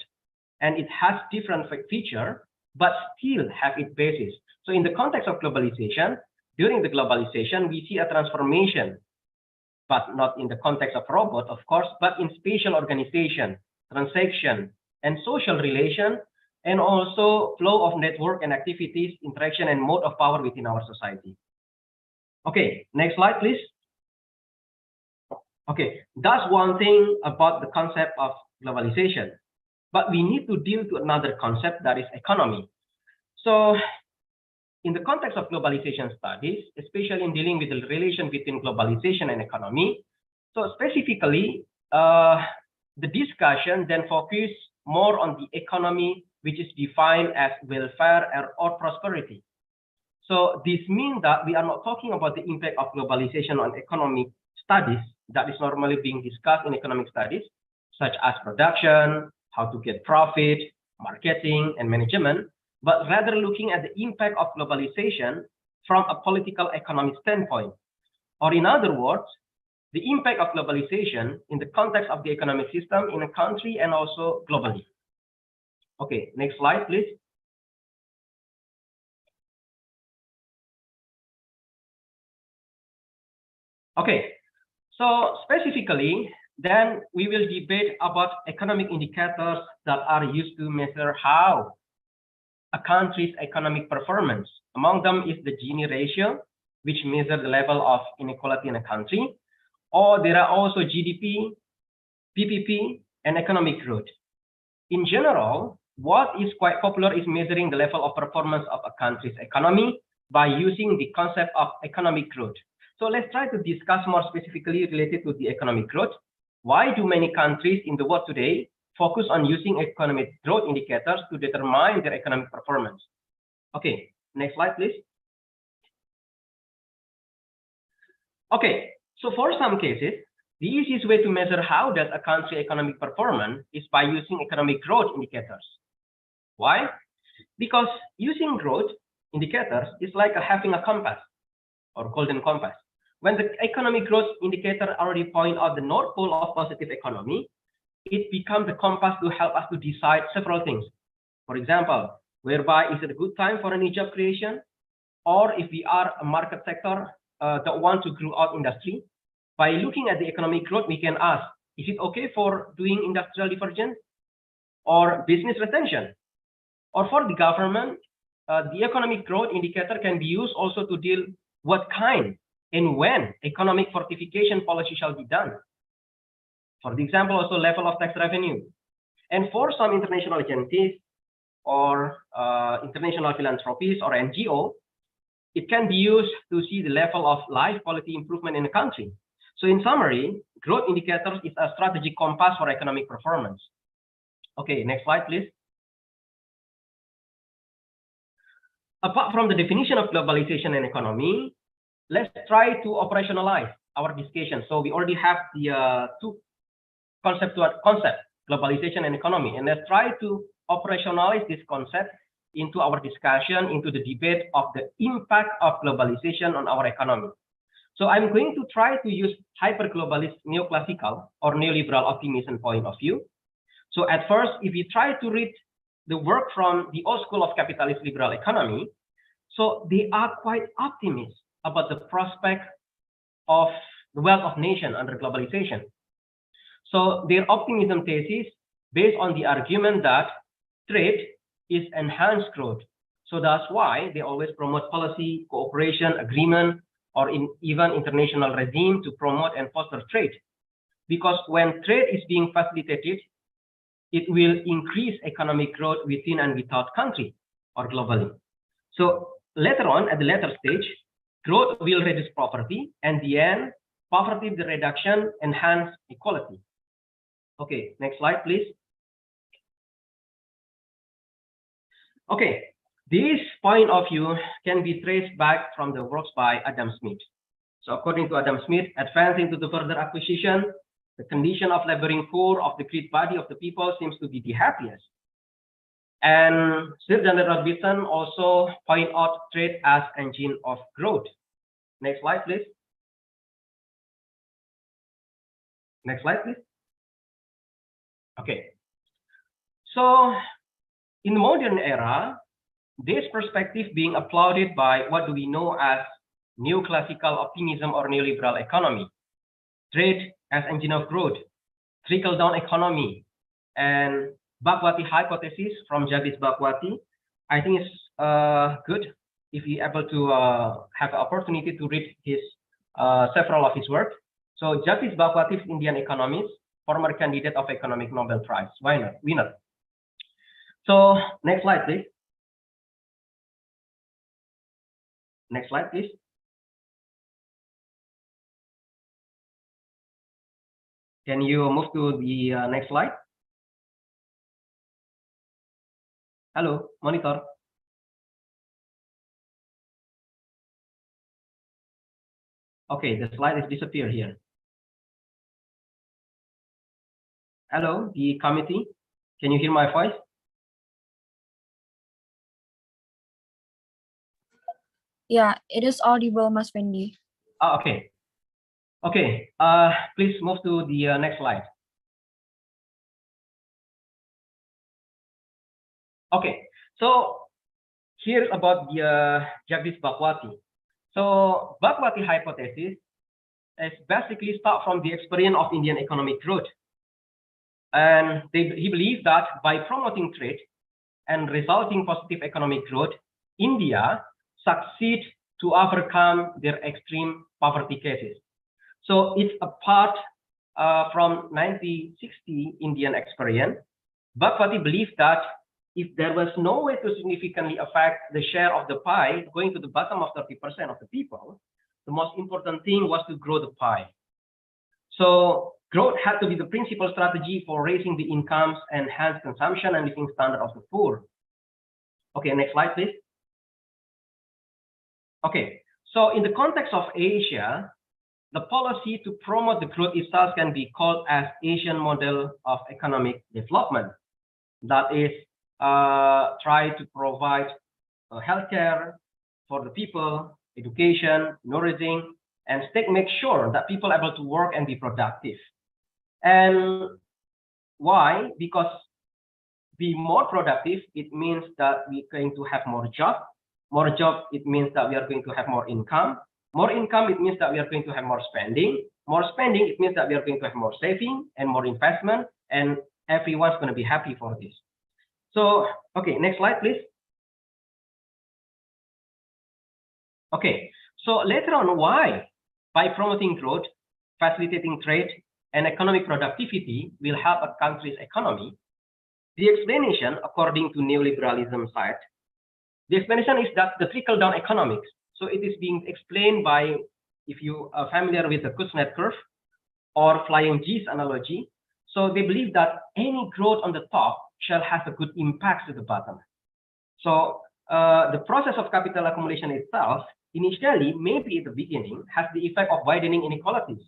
and it has different feature, but still have its basis. So in the context of globalization, during the globalization, we see a transformation, but not in the context of robot, of course, but in spatial organization, transaction, and social relation, and also flow of network and activities, interaction, and mode of power within our society. Okay, next slide, please. Okay, that's one thing about the concept of globalization, but we need to deal to another concept, that is economy. So in the context of globalization studies, especially in dealing with the relation between globalization and economy, so specifically, the discussion then focus more on the economy, which is defined as welfare or prosperity. So this means that we are not talking about the impact of globalization on economic studies that is normally being discussed in economic studies, such as production, how to get profit, marketing, and management, but rather looking at the impact of globalization from a political economic standpoint. Or in other words, the impact of globalization in the context of the economic system in a country and also globally. Okay, next slide, please. Okay, so specifically, then we will debate about economic indicators that are used to measure how a country's economic performance. Among them is the Gini ratio, which measures the level of inequality in a country. Or there are also GDP, PPP, and economic growth. In general, what is quite popular is measuring the level of performance of a country's economy by using the concept of economic growth. So let's try to discuss more specifically related to the economic growth. Why do many countries in the world today focus on using economic growth indicators to determine their economic performance? Okay, next slide, please. Okay, so for some cases, the easiest way to measure how does a country economic performance is by using economic growth indicators. Why? Because using growth indicators is like having a compass or golden compass. When the economic growth indicator already point out the North Pole of positive economy, it becomes the compass to help us to decide several things. For example, whereby is it a good time for a new job creation? Or if we are a market sector that want to grow out industry, by looking at the economic growth, we can ask, is it okay for doing industrial divergence or business retention? Or for the government, the economic growth indicator can be used also to deal what kind and when economic fortification policy shall be done. For the example, also level of tax revenue. And for some international agencies or international philanthropies or NGO, it can be used to see the level of life quality improvement in the country. So in summary, growth indicators is a strategic compass for economic performance. Okay, next slide, please. Apart from the definition of globalization and economy, let's try to operationalize our discussion. So we already have the two concepts, globalization and economy, and let's try to operationalize this concept into our discussion, into the debate of the impact of globalization on our economy. So I'm going to try to use hyper-globalist neoclassical or neoliberal optimism point of view. So at first, if you try to read the work from the old school of capitalist liberal economy, so they are quite optimistic about the prospect of the wealth of nation under globalization. So their optimism thesis based on the argument that trade is enhanced growth. So that's why they always promote policy, cooperation, agreement, or even international regime to promote and foster trade. Because when trade is being facilitated, it will increase economic growth within and without country or globally. So later on, at the later stage, growth will reduce poverty, and the end, poverty reduction enhance equality. Okay, next slide, please. Okay, this point of view can be traced back from the works by Adam Smith. So according to Adam Smith, advancing to the further acquisition, the condition of laboring poor of the great body of the people seems to be the happiest. And Sir Daniel Robertson also point out trade as engine of growth. Next slide, please. Next slide, please. Okay. So in the modern era, this perspective being applauded by what do we know as neoclassical optimism or neoliberal economy, trade as engine of growth, trickle-down economy, and Bhagwati hypothesis from Jagdish Bhagwati. I think it's good if you're able to have the opportunity to read his several of his work. So Jagdish Bhagwati is Indian economist, former candidate of Economic Nobel Prize winner. So next slide, please. Next slide, please. Can you move to the next slide? Hello, monitor. Okay, the slide is disappeared here. Hello, the committee. Can you hear my voice? Yeah, it is audible, Mas Fendi. Okay. Okay. Please move to the next slide. Okay. So here's about the Jagdish Bhagwati. So Bhagwati hypothesis is basically start from the experience of Indian economic growth. And he believes that by promoting trade and resulting positive economic growth, India succeed to overcome their extreme poverty cases. So it's a part from 1960 Indian experience. Bhagwati believed that if there was no way to significantly affect the share of the pie going to the bottom of 30% of the people, the most important thing was to grow the pie. So growth had to be the principal strategy for raising the incomes and hence consumption and living standard of the poor. Okay, next slide, please. Okay, so in the context of Asia, the policy to promote the growth itself can be called as Asian model of economic development. That is, try to provide healthcare for the people, education, nourishing, and state make sure that people are able to work and be productive. And why? Because be more productive, it means that we're going to have more job. More job, it means that we are going to have more income. More income, it means that we are going to have more spending. More spending, it means that we are going to have more saving and more investment, and everyone's going to be happy for this. So, okay, next slide, please. Okay, so later on, why? By promoting growth, facilitating trade, and economic productivity will help a country's economy. The explanation, according to neoliberalism side, the explanation is that the trickle-down economics. So it is being explained by, if you are familiar with the Kuznets curve or flying G's analogy. So they believe that any growth on the top shall have a good impact to the bottom. So the process of capital accumulation itself, initially, maybe at the beginning, has the effect of widening inequalities.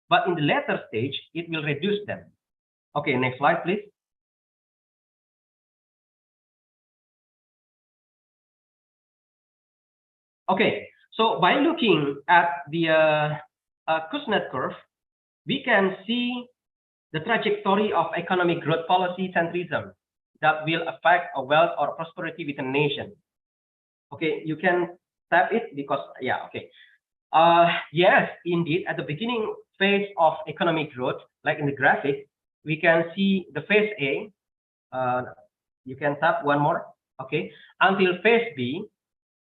But in the later stage, it will reduce them. Okay, next slide, please. Okay, so by looking at the Kuznets curve, we can see the trajectory of economic growth policy centrism that will affect a wealth or prosperity within a nation. Okay, you can tap it because, yeah, okay. Yes, indeed, at the beginning phase of economic growth, like in the graphic, we can see the phase A. You can tap one more, okay. Until phase B,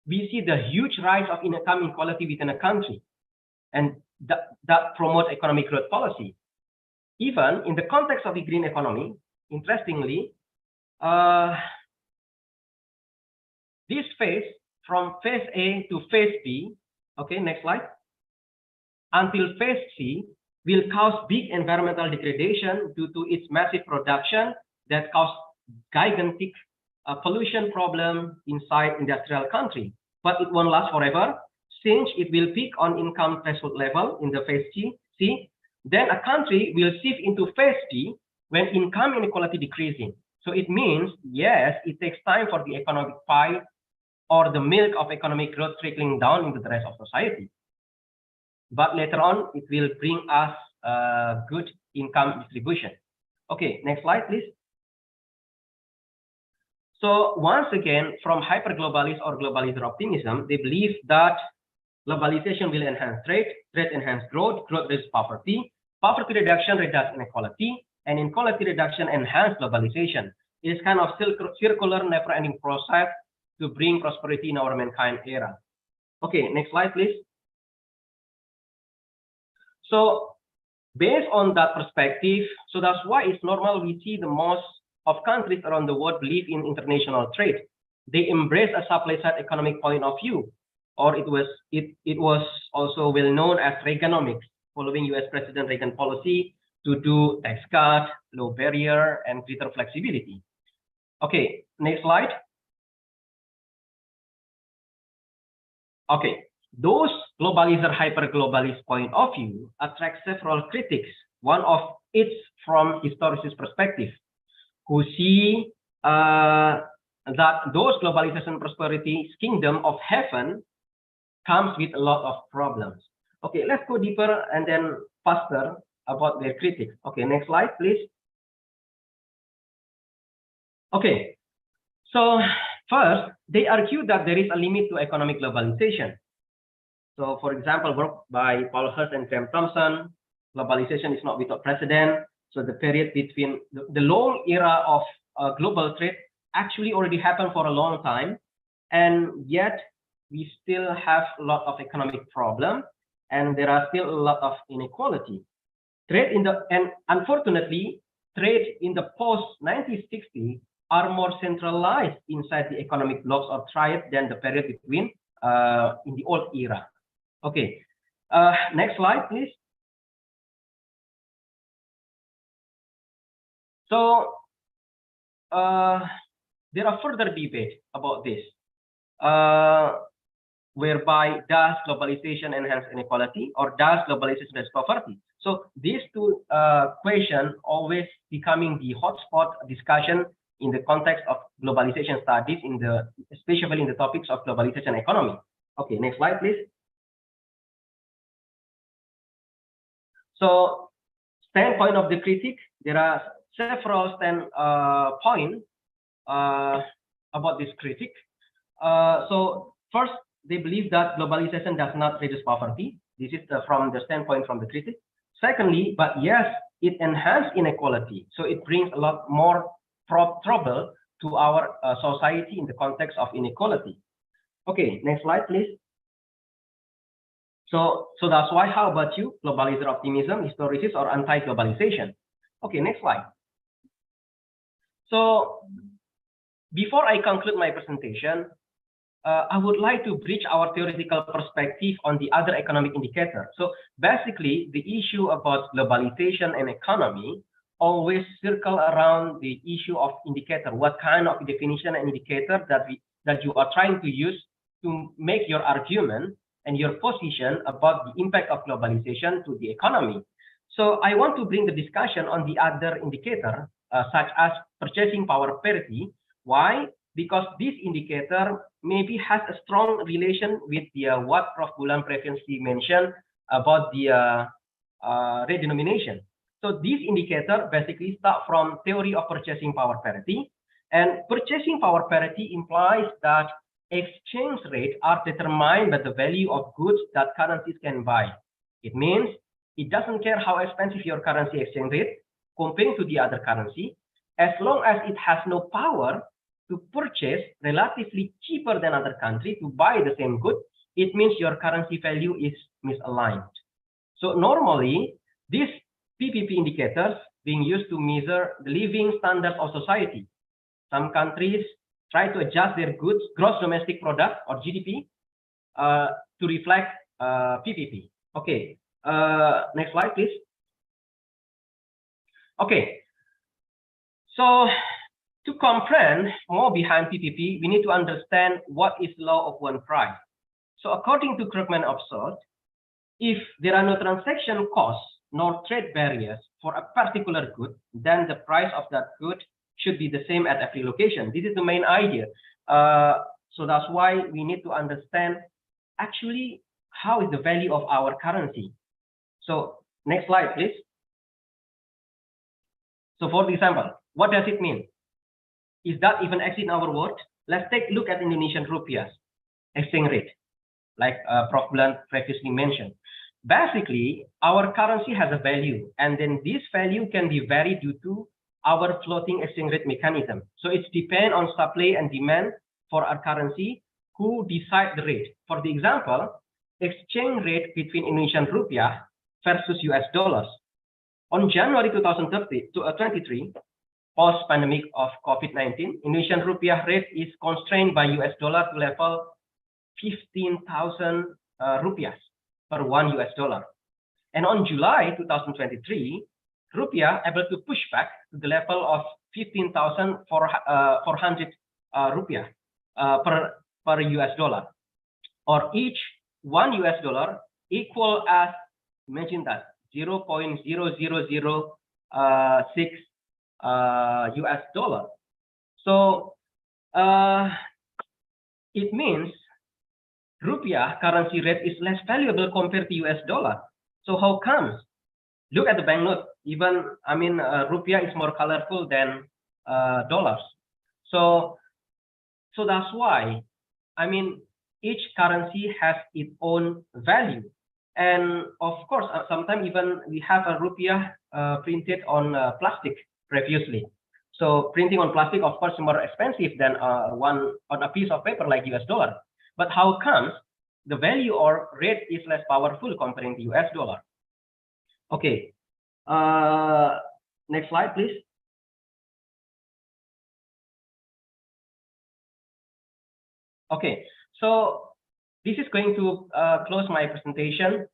we see the huge rise of income inequality within a country, and that promotes economic growth policy. Even in the context of the green economy, interestingly, this phase, from phase A to phase B, okay, next slide, until phase C, will cause big environmental degradation due to its massive production that cause gigantic pollution problem inside industrial country. But it won't last forever, since it will peak on income threshold level in the phase C. Then a country will shift into phase D when income inequality decreasing. So it means, yes, it takes time for the economic pie or the milk of economic growth trickling down into the rest of society. But later on, it will bring us good income distribution. Okay, next slide, please. So once again, from hyper-globalist or globalizer optimism, they believe that globalization will enhance trade, trade enhance growth, growth reduces poverty, poverty reduction reduces inequality, and inequality reduction enhance globalization. It is kind of circular, never-ending process to bring prosperity in our mankind era. Okay, next slide, please. So based on that perspective, so that's why it's normal we see the most of countries around the world believe in international trade. They embrace a supply-side economic point of view, or it was also well known as Reaganomics, following US President Reagan policy to do tax cut, low barrier, and greater flexibility. Okay, next slide. Okay, Those globalizer hyper-globalist point of view attract several critics. One of it's from historicist perspective, who see that those globalization prosperity kingdom of heaven comes with a lot of problems. Okay, let's go deeper and then faster about their critics. Okay, next slide, please. Okay, so first, they argue that there is a limit to economic globalization. So, for example, work by Paul Hurst and Graham Thompson, globalization is not without precedent. So the period between the long era of global trade actually already happened for a long time, and yet we still have a lot of economic problem, and there are still a lot of inequality. And unfortunately, trade in the post-1960 are more centralized inside the economic blocks or triad than the period between in the old era. Okay, next slide, please. So there are further debate about this, whereby does globalization enhance inequality or does globalization enhance poverty? So these two questions always becoming the hotspot discussion in the context of globalization studies, especially in the topics of globalization economy. Okay, next slide, please. So standpoint of the critic, there are several points about this critic. So first, they believe that globalization does not reduce poverty. This is from the standpoint from the critic. Secondly, but yes, it enhances inequality. So it brings a lot more trouble to our society in the context of inequality. Okay, next slide, please. So that's why, how about you? Globalizer optimism, historicist, or anti-globalization? Okay, next slide. So before I conclude my presentation, I would like to bridge our theoretical perspective on the other economic indicator. So basically, the issue about globalization and economy always circle around the issue of indicator. What kind of definition and indicator that you are trying to use to make your argument and your position about the impact of globalization to the economy. So I want to bring the discussion on the other indicator, such as purchasing power parity. Why? Because this indicator maybe has a strong relation with the what Prof. Bulan previously mentioned about the redenomination. So this indicator basically starts from theory of purchasing power parity, and purchasing power parity implies that exchange rates are determined by the value of goods that currencies can buy. It means it doesn't care how expensive your currency exchange rate compared to the other currency, as long as it has no power to purchase relatively cheaper than other country to buy the same good, it means your currency value is misaligned. So normally, these PPP indicators being used to measure the living standards of society. Some countries try to adjust their goods, gross domestic product or GDP, to reflect PPP. Okay, next slide, please. Okay, so to comprehend more behind PPP, we need to understand what is law of one price. So according to Krugman observed, if there are no transaction costs nor trade barriers for a particular good, then the price of that good should be the same at every location. This is the main idea. So that's why we need to understand actually how is the value of our currency. So next slide, please. So for example, what does it mean? Is that even exist in our world? Let's take a look at Indonesian rupiah's exchange rate, like Prof. Bulan previously mentioned. Basically, our currency has a value, and then this value can be varied due to our floating exchange rate mechanism. So it depends on supply and demand for our currency who decide the rate. For the example, exchange rate between Indonesian rupiah versus US dollars. On January 2023, post-pandemic of COVID-19, Indonesian rupiah rate is constrained by US dollar to level 15,000 rupiah per $1 US dollar. And on July 2023, rupiah able to push back to the level of 15,400 rupiah per US dollar, or each 1 US dollar equal as, imagine that, 0.0006 US dollar. So it means rupiah currency rate is less valuable compared to US dollar. So how comes? Look at the banknote. Even, I mean, rupiah is more colorful than dollars. So that's why, I mean, each currency has its own value. And of course, sometimes even we have a rupiah printed on plastic previously. So printing on plastic, of course, is more expensive than one on a piece of paper like US dollar. But how comes the value or rate is less powerful comparing to US dollar? Okay, next slide, please. Okay, so this is going to close my presentation.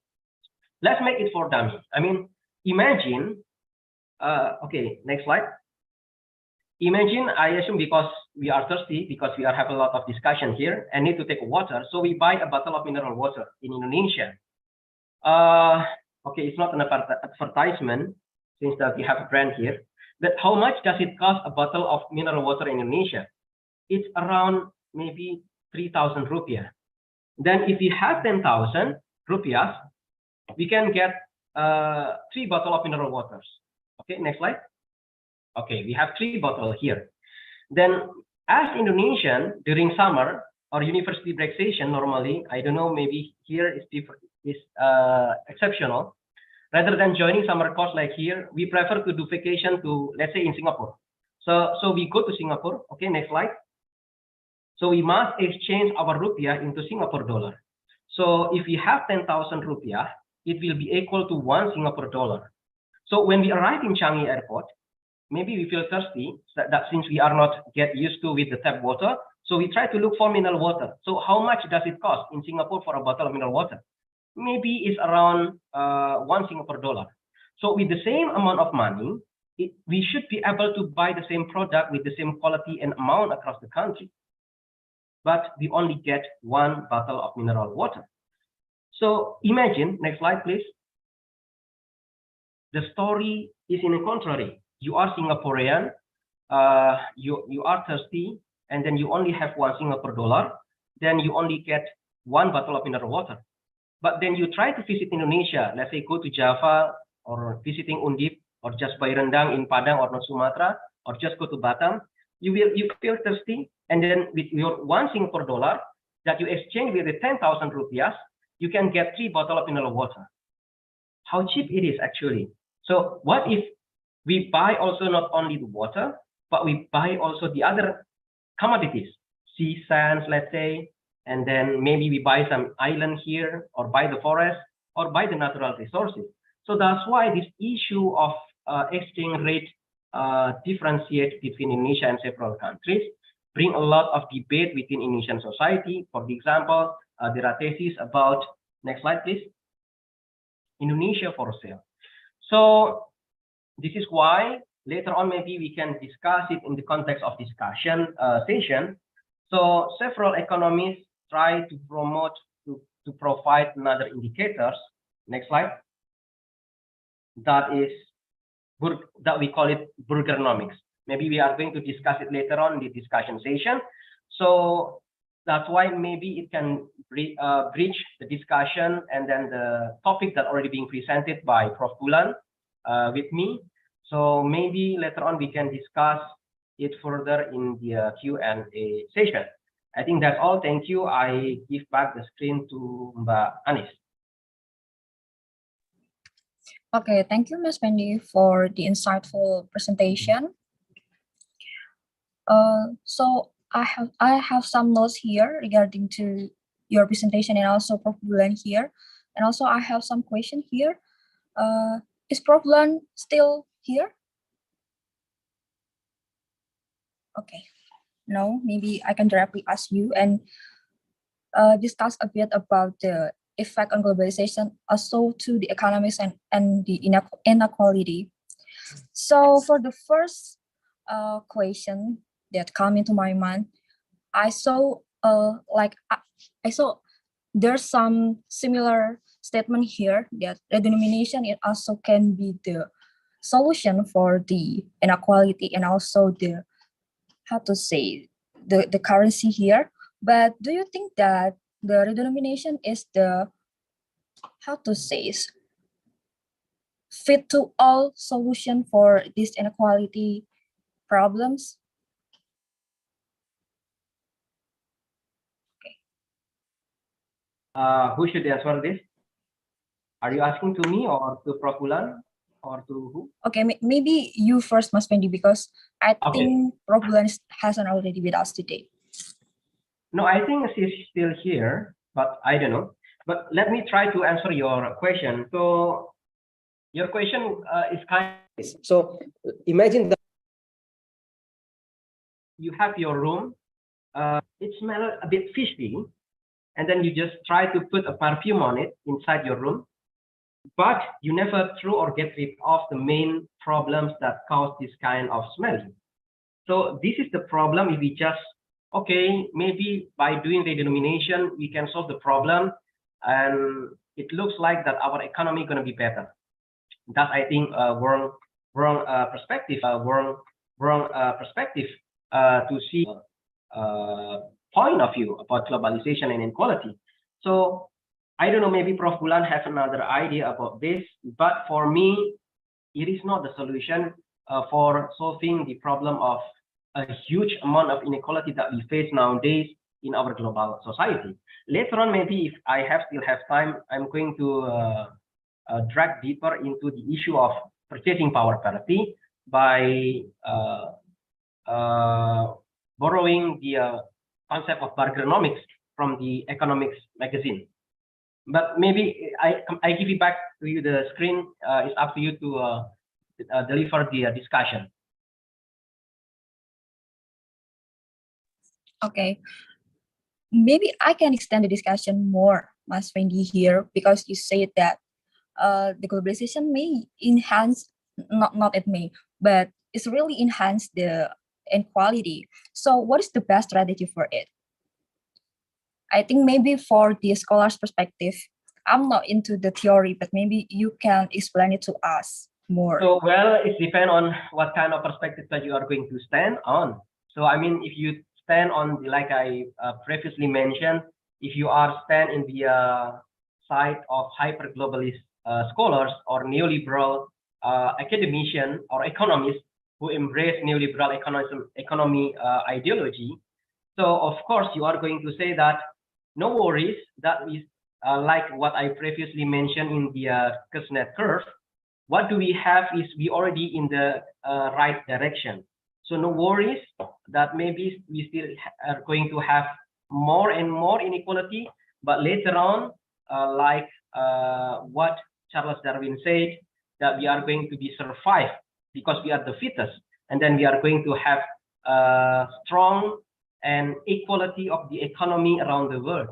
Let's make it for dummies. I mean, imagine, okay, next slide. Imagine, I assume because we are thirsty, because we have a lot of discussion here and need to take water, so we buy a bottle of mineral water in Indonesia. Okay, it's not an advertisement since that we have a brand here, but how much does it cost a bottle of mineral water in Indonesia? It's around maybe 3,000 rupiah. Then if we have 10,000 rupiah, we can get 3 bottles of mineral waters. Okay, next slide. Okay, we have 3 bottles here. Then as Indonesian during summer or university break session, normally, I don't know, maybe here is different, is exceptional. Rather than joining summer course like here, we prefer to do vacation to, let's say, in Singapore. So we go to Singapore. Okay, next slide. So we must exchange our rupiah into Singapore dollar. So if we have 10,000 rupiah, it will be equal to 1 Singapore dollar. So when we arrive in Changi Airport, maybe we feel thirsty, that since we are not get used to with the tap water, so we try to look for mineral water. So how much does it cost in Singapore for a bottle of mineral water? Maybe it's around 1 Singapore dollar. So with the same amount of money, we should be able to buy the same product with the same quality and amount across the country. But we only get 1 bottle of mineral water. So imagine, next slide, please. The story is in the contrary. You are Singaporean, you are thirsty, and then you only have 1 Singapore dollar, then you only get 1 bottle of mineral water. But then you try to visit Indonesia, let's say go to Java, or visiting Undip, or just buy rendang in Padang or North Sumatra, or just go to Batam, you feel thirsty, and then with your 1 Singapore dollar that you exchange with the 10,000 rupiah, you can get 3 bottles of mineral water. How cheap it is actually. So what if we buy also not only the water, but we buy also the other commodities, sea sands, let's say, and then maybe we buy some island here, or buy the forest, or buy the natural resources. So that's why this issue of exchange rate differentiate between Indonesia and several countries bring a lot of debate within Indonesian society. For example, there are theses about, next slide please, Indonesia for sale. So this is why later on maybe we can discuss it in the context of discussion session. So several economists try to promote, to provide another indicators. Next slide. That we call it burgernomics. Maybe we are going to discuss it later on in the discussion session. So that's why maybe it can bridge the discussion and then the topic that already being presented by Prof. Bulan with me. So maybe later on we can discuss it further in the Q&A session. I think that's all. Thank you. I give back the screen to Mbak Anis. Okay, thank you, Ms. Fendy, for the insightful presentation. So I have some notes here regarding to your presentation and also Prof. Bulan here. And also I have some question here. Is Prof. Bulan still here? Okay, no, maybe I can directly ask you and discuss a bit about the effect on globalization also to the economics and the inequality. So for the first question that come into my mind, I saw there's some similar statement here that redenomination it also can be the solution for the inequality and also the, how to say, the currency here. But do you think that the redenomination is the, how to say, fit to all solution for this inequality problems? Who should answer this? Are you asking to me or to Prof. Bulan or to who? Okay, maybe you first, Mas Fendi, because I Okay. think Prof. Bulan hasn't already with us today. No, I think she's still here, but I don't know. But let me try to answer your question. So your question is kind of, so imagine that you have your room, it smells a bit fishy, and then you just try to put a perfume on it inside your room, but you never throw or get rid of the main problems that cause this kind of smell. So this is the problem. If we just, okay, maybe by doing redenomination, we can solve the problem, and it looks like that our economy is going to be better. That's, I think, wrong perspective, wrong perspective to see point of view about globalization and inequality. So I don't know, maybe Prof. Bulan has another idea about this, but for me, it is not the solution for solving the problem of a huge amount of inequality that we face nowadays in our global society. Later on, maybe if I still have time, I'm going to drag deeper into the issue of purchasing power parity by borrowing the concept of Bargeronomics from the economics magazine. But maybe I give it back to you, the screen. It's up to you to deliver the discussion. Okay, maybe I can extend the discussion more, Mas Fendi, here, because you said that the globalization may enhance, not it may, but it's really enhance the inequality. So what is the best strategy for it? I think maybe for the scholar's perspective, I'm not into the theory, but maybe you can explain it to us more. So, well, it depends on what kind of perspective that you are going to stand on. So, I mean, if you stand on, like I previously mentioned, if you are stand in the side of hyper-globalist scholars or neoliberal academician or economists who embrace neoliberal economy ideology, so of course you are going to say that no worries, that is like what I previously mentioned in the Kuznets curve. What do we have is we already in the right direction. So no worries that maybe we still are going to have more and more inequality, but later on, like what Charles Darwin said, that we are going to be survive because we are the fittest, and then we are going to have strong and equality of the economy around the world.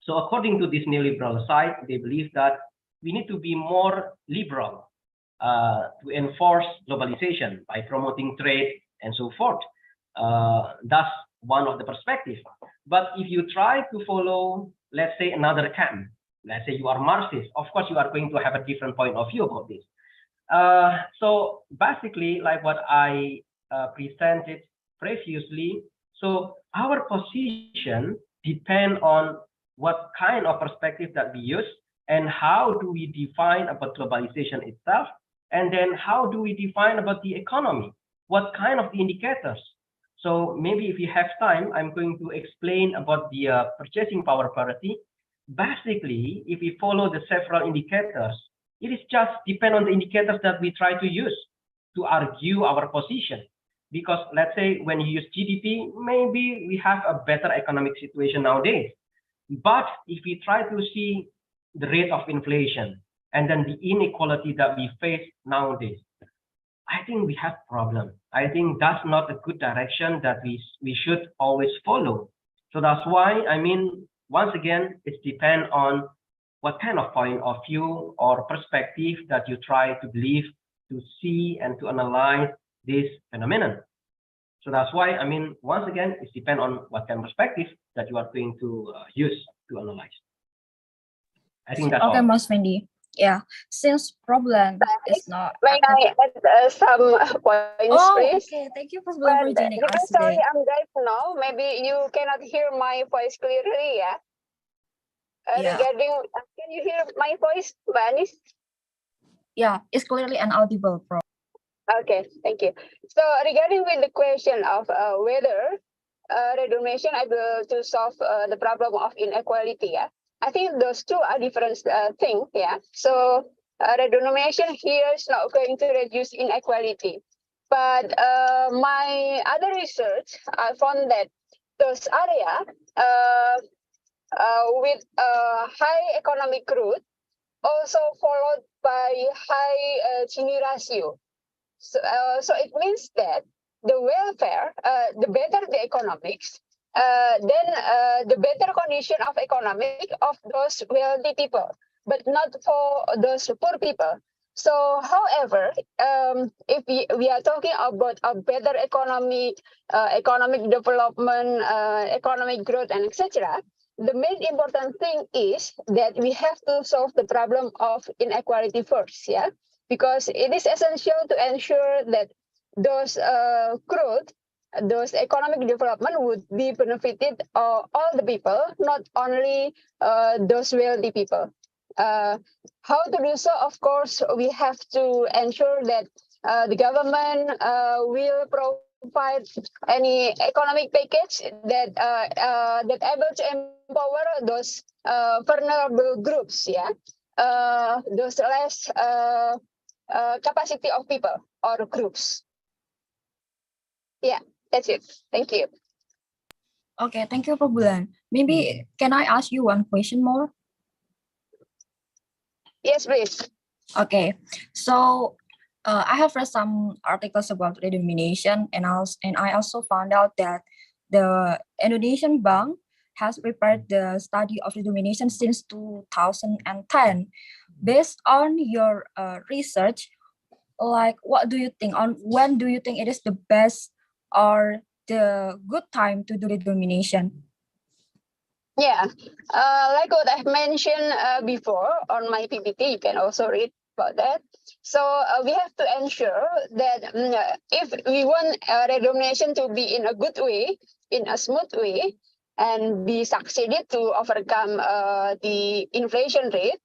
So according to this neoliberal side, they believe that we need to be more liberal to enforce globalization by promoting trade and so forth. That's one of the perspectives. But if you try to follow, let's say, another camp, let's say you are Marxist, of course you are going to have a different point of view about this. So basically, like what I presented previously, so our position depends on what kind of perspective that we use and how do we define about globalization itself, and then how do we define about the economy, what kind of indicators. So maybe if you have time, I'm going to explain about the purchasing power parity. Basically, if we follow the several indicators, it is just depend on the indicators that we try to use to argue our position. Because let's say when you use GDP, maybe we have a better economic situation nowadays. But if we try to see the rate of inflation and then the inequality that we face nowadays, I think we have problem. I think that's not a good direction that we should always follow. So that's why, I mean, once again, it depends on what kind of point of view or perspective that you try to believe, to see and to analyze this phenomenon. So that's why, I mean, once again, it depends on what kind of perspective that you are going to use to analyze. I think that's Okay, all. Mas Fendi. Yeah, since problem is not. May I add some points, Oh, please? okay. Thank you, Prof. Bulan, for But joining us because sorry, today. I'm deaf now. Maybe you cannot hear my voice clearly, yeah? Yeah. Regarding, can you hear my voice, Mbak Anis? Yeah, it's clearly and audible, Prof. Okay, thank you. So regarding with the question of whether redonation able to solve the problem of inequality, yeah, I think those two are different things, yeah. So redonation here is not going to reduce inequality, but my other research I found that those area with high economic growth also followed by high Gini ratio. So it means that the welfare, the better the economics, then the better condition of economic of those wealthy people, but not for those poor people. So, however, if we are talking about a better economy, economic development, economic growth, and etc., the main important thing is that we have to solve the problem of inequality first, yeah, because it is essential to ensure that those growth, those economic development would be benefited all the people, not only those wealthy people. How to do so? Of course, we have to ensure that the government will provide any economic package that that able to empower those vulnerable groups, yeah, those less capacity of people or groups. Yeah, that's it. Thank you. Okay, thank you, Prof. Bulan. Maybe can I ask you one question more? Yes, please. Okay, so I have read some articles about redenomination, and I also found out that the Indonesian Bank has prepared the study of redenomination since 2010. Based on your research, like what do you think on when do you think it is the best or the good time to do redenomination? Yeah, like what I've mentioned before on my PPT, you can also read about that. So we have to ensure that if we want redenomination to be in a good way, in a smooth way, and be succeeded to overcome the inflation rate,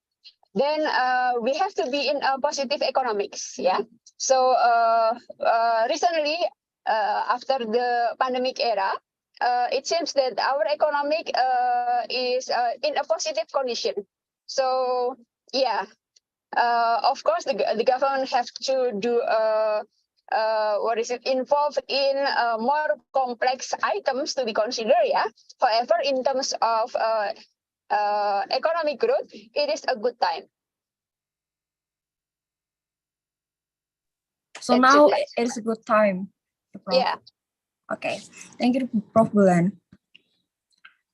then we have to be in a positive economics. Yeah. So recently, after the pandemic era, it seems that our economic is in a positive condition. So yeah, of course the government has to do involved in more complex items to be considered. Yeah. However, in terms of economic growth, it is a good time. So That's now it. it is a good time, Prof. Yeah. Okay, thank you, Prof. Bulan.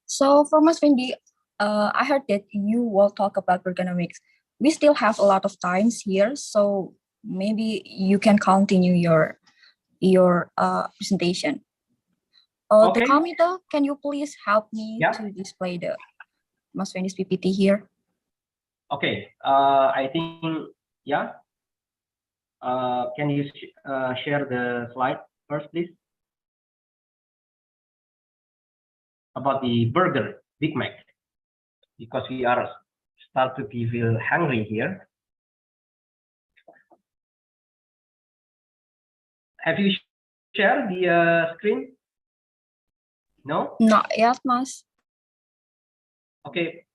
So for Mas Fendi, I heard that you will talk about ergonomics. We still have a lot of times here, so maybe you can continue your presentation. Okay. The computer, can you please help me Yeah. to display the Mas Fendi's PPT here? Okay. I think yeah. Can you share the slide first, please? About the burger, Big Mac, because we are start to feel hungry here. Have you shared the screen? No? Not yet, Mas. Okay.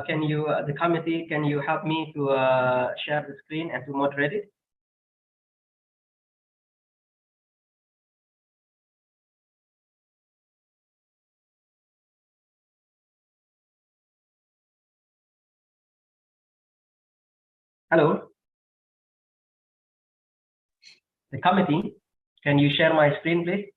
Can you, the committee, can you help me to share the screen and to moderate it? Hello? The committee, can you share my screen, please?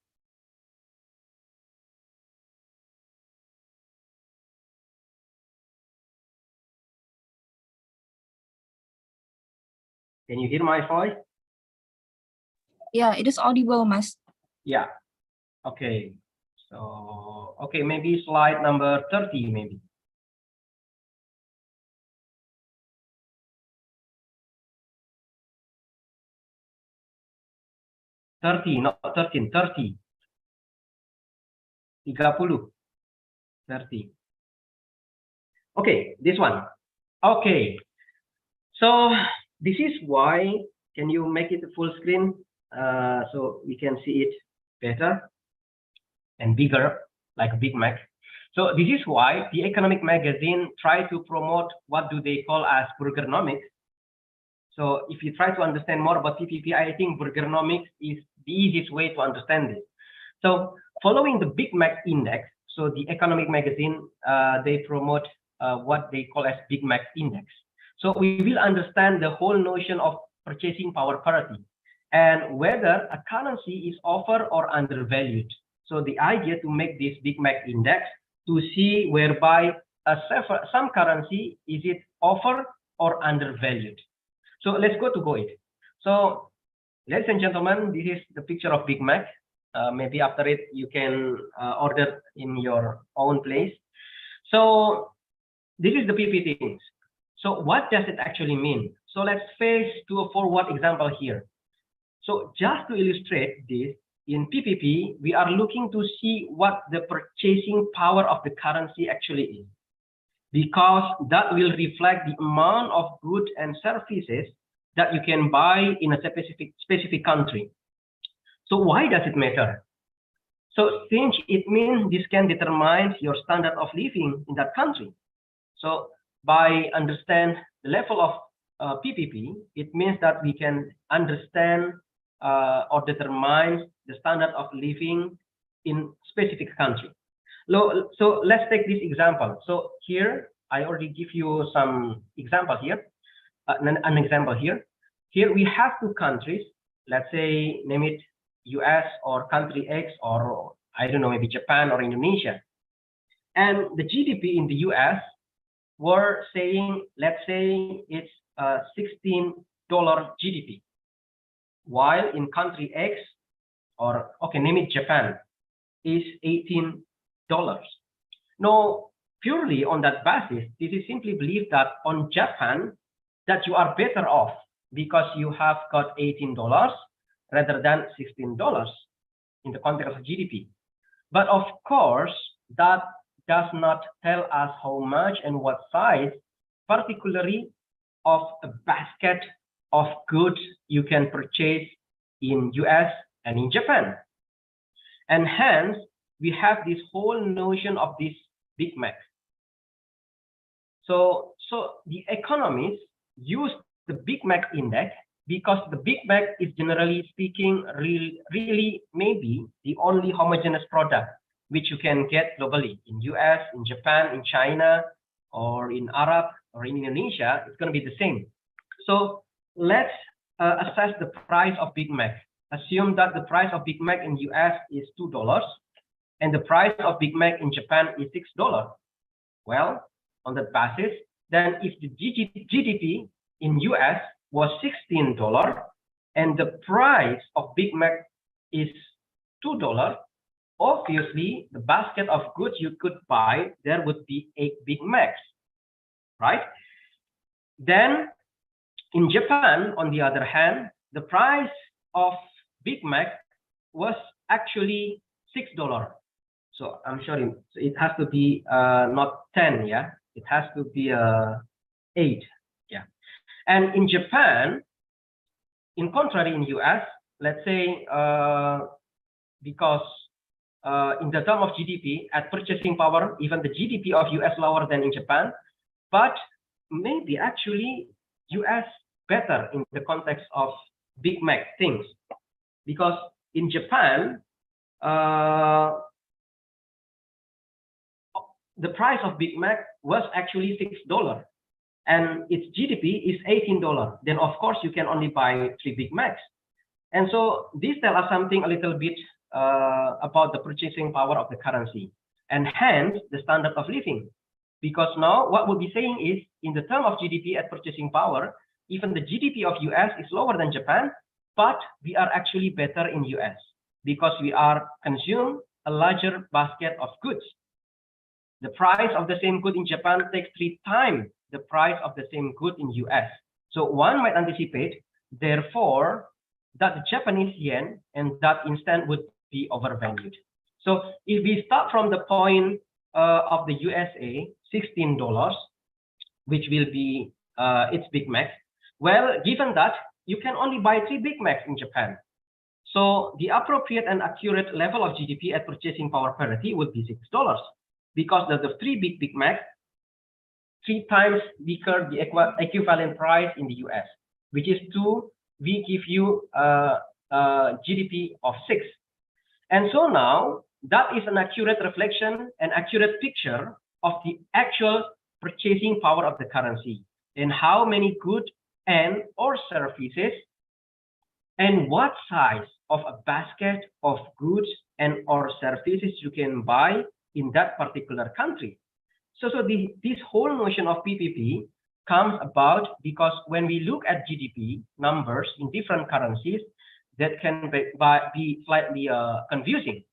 Can you hear my voice? Yeah, it is audible, Mas. Yeah. Okay. So, okay, maybe slide number 30, maybe. 30, not 13, 30. 30. Okay, this one. Okay, so this is why, can you make it full screen so we can see it better and bigger, like a Big Mac. So this is why the economic magazine try to promote what do they call as burgernomics. So if you try to understand more about PPP, I think burgernomics is the easiest way to understand this. So following the Big Mac index, so the economic magazine, they promote what they call as Big Mac index. So we will understand the whole notion of purchasing power parity and whether a currency is over or undervalued. So the idea to make this Big Mac index to see whereby some currency, is it over or undervalued. So let's go to it. So ladies and gentlemen, this is the picture of Big Mac. Maybe after it, you can order in your own place. So this is the PP things. So what does it actually mean? So let's face to a forward example here. So just to illustrate this, in PPP, we are looking to see what the purchasing power of the currency actually is, because that will reflect the amount of goods and services that you can buy in a specific country. So why does it matter? So since it means this can determine your standard of living in that country. So by understand the level of PPP, it means that we can understand or determine the standard of living in specific country. So let's take this example. So here, I already give you some example here, an example here. Here we have two countries, let's say, name it US or country X, or I don't know, maybe Japan or Indonesia. And the GDP in the US, we're saying, let's say it's $16 GDP. While in country X, or okay, name it Japan, is $18. Now, purely on that basis, this is simply believed that on Japan, that you are better off because you have got $18 rather than $16 in the context of GDP. But of course, that does not tell us how much and what size, particularly of a basket of goods you can purchase in US and in Japan. And hence, we have this whole notion of this Big Mac. So the economists use the Big Mac index because the Big Mac is, generally speaking, really maybe the only homogeneous product which you can get globally in US, in Japan, in China, or in Arab, or in Indonesia. It's going to be the same. So let's assess the price of Big Mac. Assume that the price of Big Mac in US is $2 and the price of Big Mac in Japan is $6. Well, on that basis, then if the GDP in US was $16 and the price of Big Mac is $2, obviously the basket of goods you could buy, there would be 8 Big Macs, right? Then in Japan, on the other hand, the price of Big Mac was actually $6. So I'm sure it has to be not 10, yeah? It has to be 8, yeah. And in Japan, in contrary, in US, let's say, because in the term of GDP, at purchasing power, even the GDP of US lower than in Japan, but maybe actually US better in the context of Big Mac things, because in Japan, the price of Big Mac was actually $6 and its GDP is $18. Then of course you can only buy 3 Big Macs. And so this tells us something a little bit about the purchasing power of the currency and hence the standard of living. Because now what we'll be saying is, in the term of GDP at purchasing power, even the GDP of US is lower than Japan, but we are actually better in US because we are consume a larger basket of goods. The price of the same good in Japan takes 3 times the price of the same good in US. So one might anticipate, therefore, that the Japanese yen and that instant would be overvalued. So if we start from the point of the USA, $16, which will be its Big Mac, well, given that you can only buy 3 Big Macs in Japan. So the appropriate and accurate level of GDP at purchasing power parity would be $6, because the 3 Big Macs 3 times bigger the equivalent price in the US, which is 2. We give you GDP of 6. And so now that is an accurate reflection, an accurate picture of the actual purchasing power of the currency and how many goods and or services and what size of a basket of goods and or services you can buy in that particular country. So this whole notion of PPP comes about because when we look at GDP numbers in different currencies, that can be slightly confusing,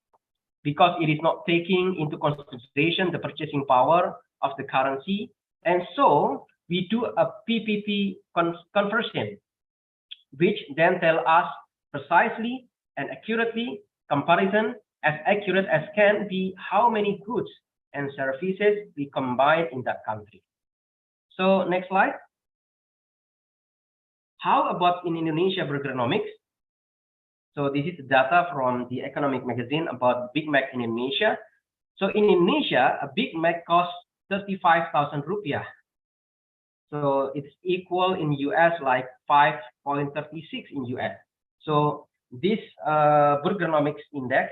because it is not taking into consideration the purchasing power of the currency. And so we do a PPP conversion, which then tell us precisely and accurately comparison, as accurate as can be, how many goods and services we combine in that country. So next slide. How about in Indonesia Burgeronomics? So this is data from the Economic Magazine about Big Mac in Indonesia. So in Indonesia, a Big Mac costs 35,000 rupiah. So it's equal in US like 5.36 in US. So this Burgeronomics index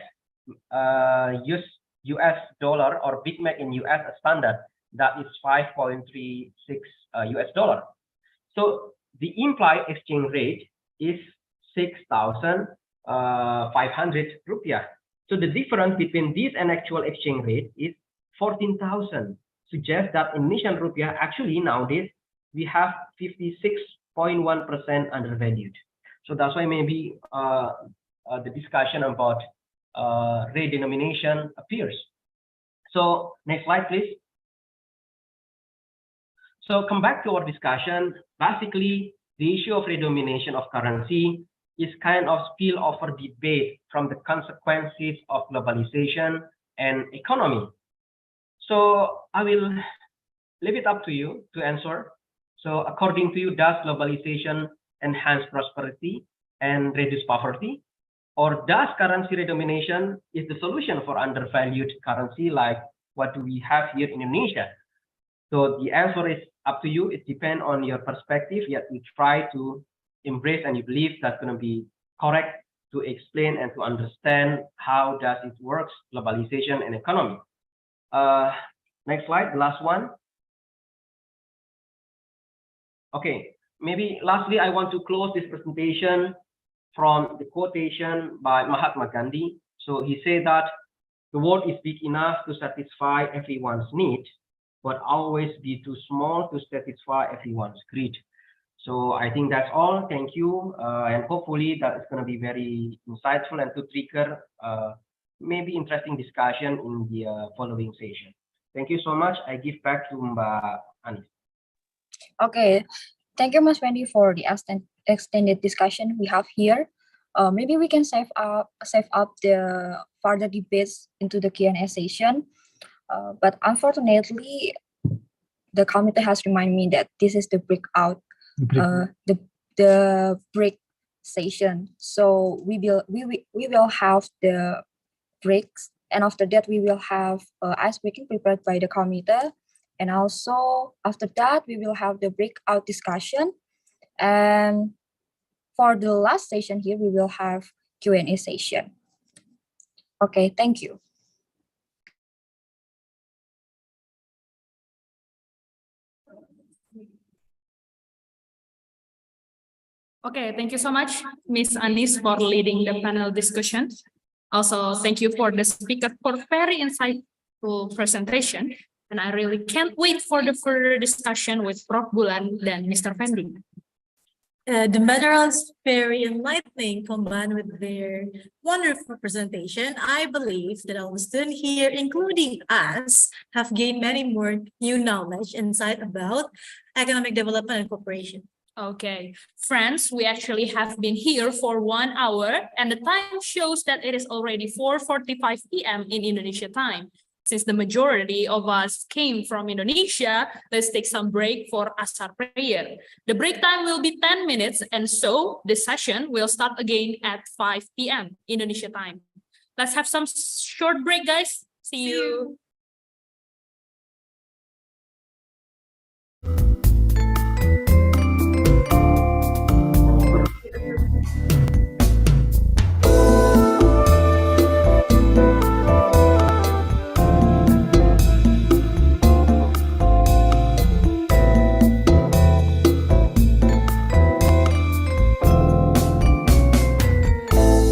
use US dollar or Big Mac in US as standard. That is 5.36 US dollar. So the implied exchange rate is 6,500 rupiah. So the difference between this and actual exchange rate is 14,000. Suggests that Indonesian rupiah actually nowadays we have 56.1% undervalued. So that's why maybe the discussion about redenomination appears. So next slide, please. So come back to our discussion. Basically, the issue of redenomination of currency is kind of spillover debate from the consequences of globalization and economy. So I will leave it up to you to answer. So according to you, does globalization enhance prosperity and reduce poverty? Or does currency redenomination is the solution for undervalued currency like what do we have here in Indonesia? So the answer is up to you. It depends on your perspective, yet we try to embrace and you believe that's going to be correct to explain and to understand how does it works, globalization and economy. Next slide, the last one. Okay, maybe lastly, I want to close this presentation from the quotation by Mahatma Gandhi. So he said that the world is big enough to satisfy everyone's need, but always be too small to satisfy everyone's greed. So I think that's all. Thank you. And hopefully that is going to be very insightful and to trigger maybe interesting discussion in the following session. Thank you so much. I give back to Mbak Anis. Okay, thank you, Mas Wendy, for the extended discussion we have here. Maybe we can save up the further debates into the Q&A session. But unfortunately, the committee has reminded me that this is the breakout, the break session. So we will have the breaks, and after that we will have ice breaking prepared by the committee, and also after that we will have the breakout discussion, and for the last session here we will have Q&A session. Okay, thank you. Okay, thank you so much, Ms. Anis, for leading the panel discussion. Also, thank you for the speaker for very insightful presentation. And I really can't wait for the further discussion with Prof. Bulan and Mr. Fendy. The materials very enlightening combined with their wonderful presentation. I believe that our students here, including us, have gained many more new knowledge, insight about economic development and cooperation. Okay, friends, we actually have been here for 1 hour and the time shows that it is already 4:45 p.m. in Indonesia time. Since the majority of us came from Indonesia, let's take some break for Asar prayer. The break time will be 10 minutes and so the session will start again at 5 p.m. Indonesia time. Let's have some short break, guys. See you.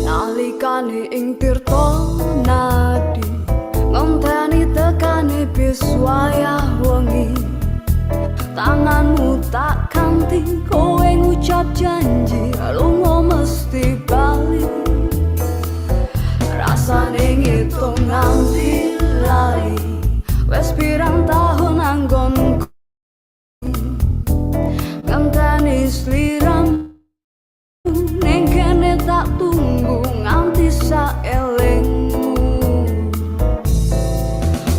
Nalikane ing tirta nadi ngonteni tekane bis wayah wengi tanganmu tak kanthi kowe ngucap janji lunga mesti bali rasane ngitung nganti lali wes pirang tahun anggonku ngenteni sliramu ning kene tak tunggu nganti saelingmu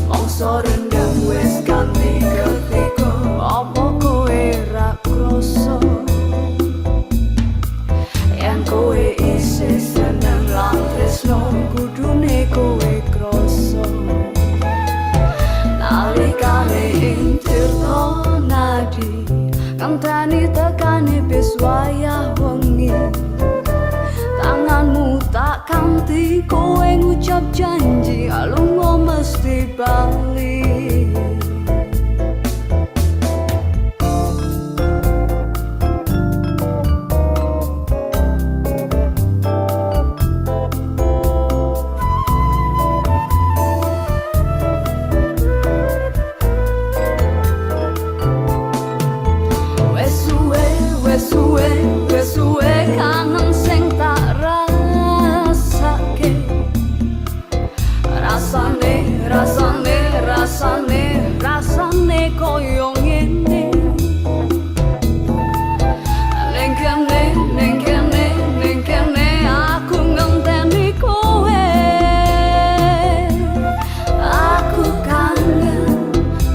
mongso rendang wis ganti ketika apa kowe ra krasa yen kowe isih seneng lan tresno kudune kowe krasa nalikane ing tirta nadi ngenteni tekane bis wayah wengi tanganmu tak kanthi kowe ngucap janji lunga mesti bali wes suwe kangen sing tak rasake rasane koyo ngene ning kene aku ngenteni kowe aku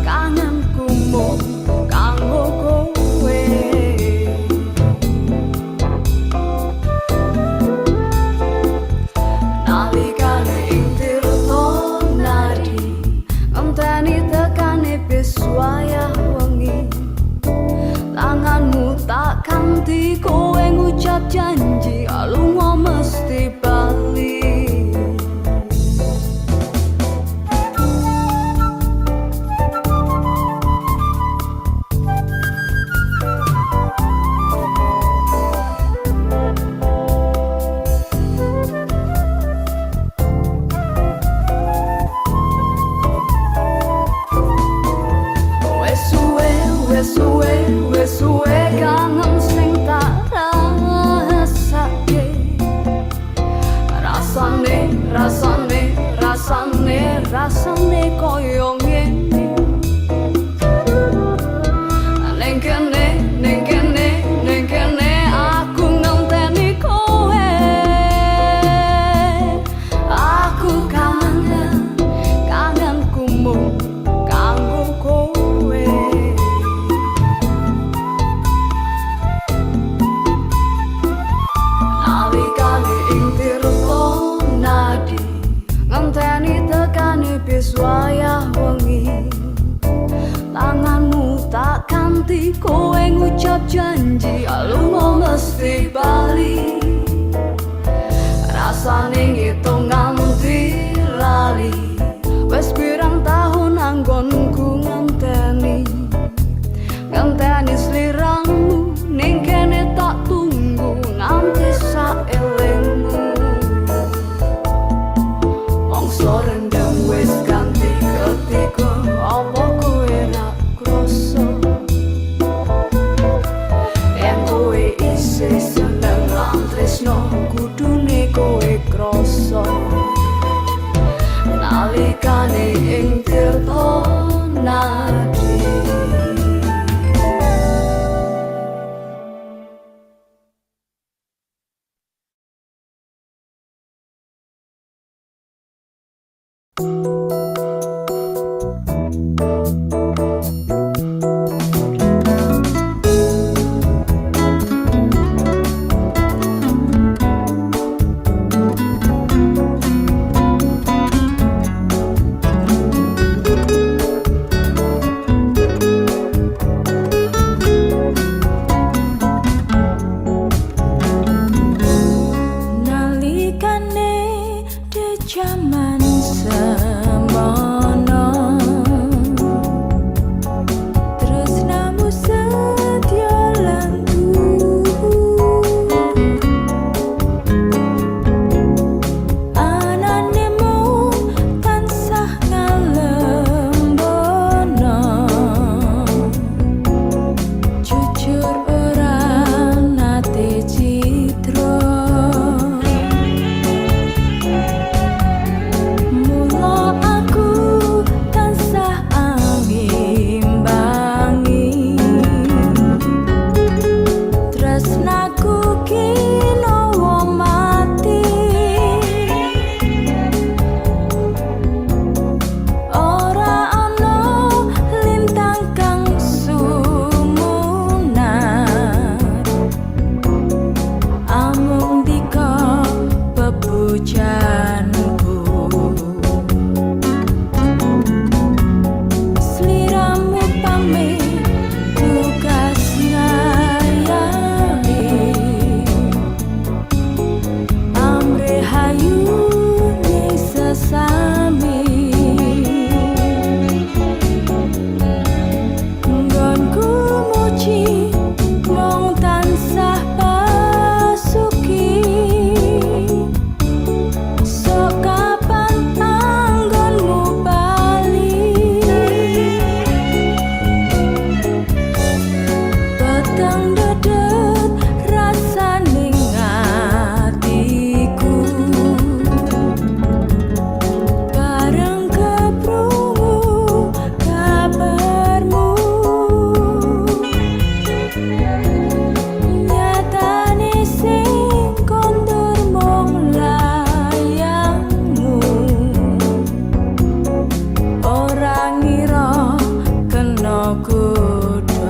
kangenku mung kanggo kowe nalikane ing tirta nadi ngenteni tekane bis wayah wengi tanganmu tak kanthi kowe ngucap janji lunga mesti bali wes suwe kangen sing tak rasake rasane koyo ngene ning kene aku ngenteni kowe aku kangenku mung kanggo kowe nalikane ing tirta nadi ngenteni tekane bis wayah wengi tanganmu tak kanthi kowe ngucap janji lunga mesti bali rasane ngitung nganti lali wes pirang tahun anggonku ngenteni sliramu ning kene tak tunggu nganti saelingmu mongso rendang wis ganti ketika apa kowe ra krasa yen kowe isih seneng lan tresno kudune kowe krasa kuda.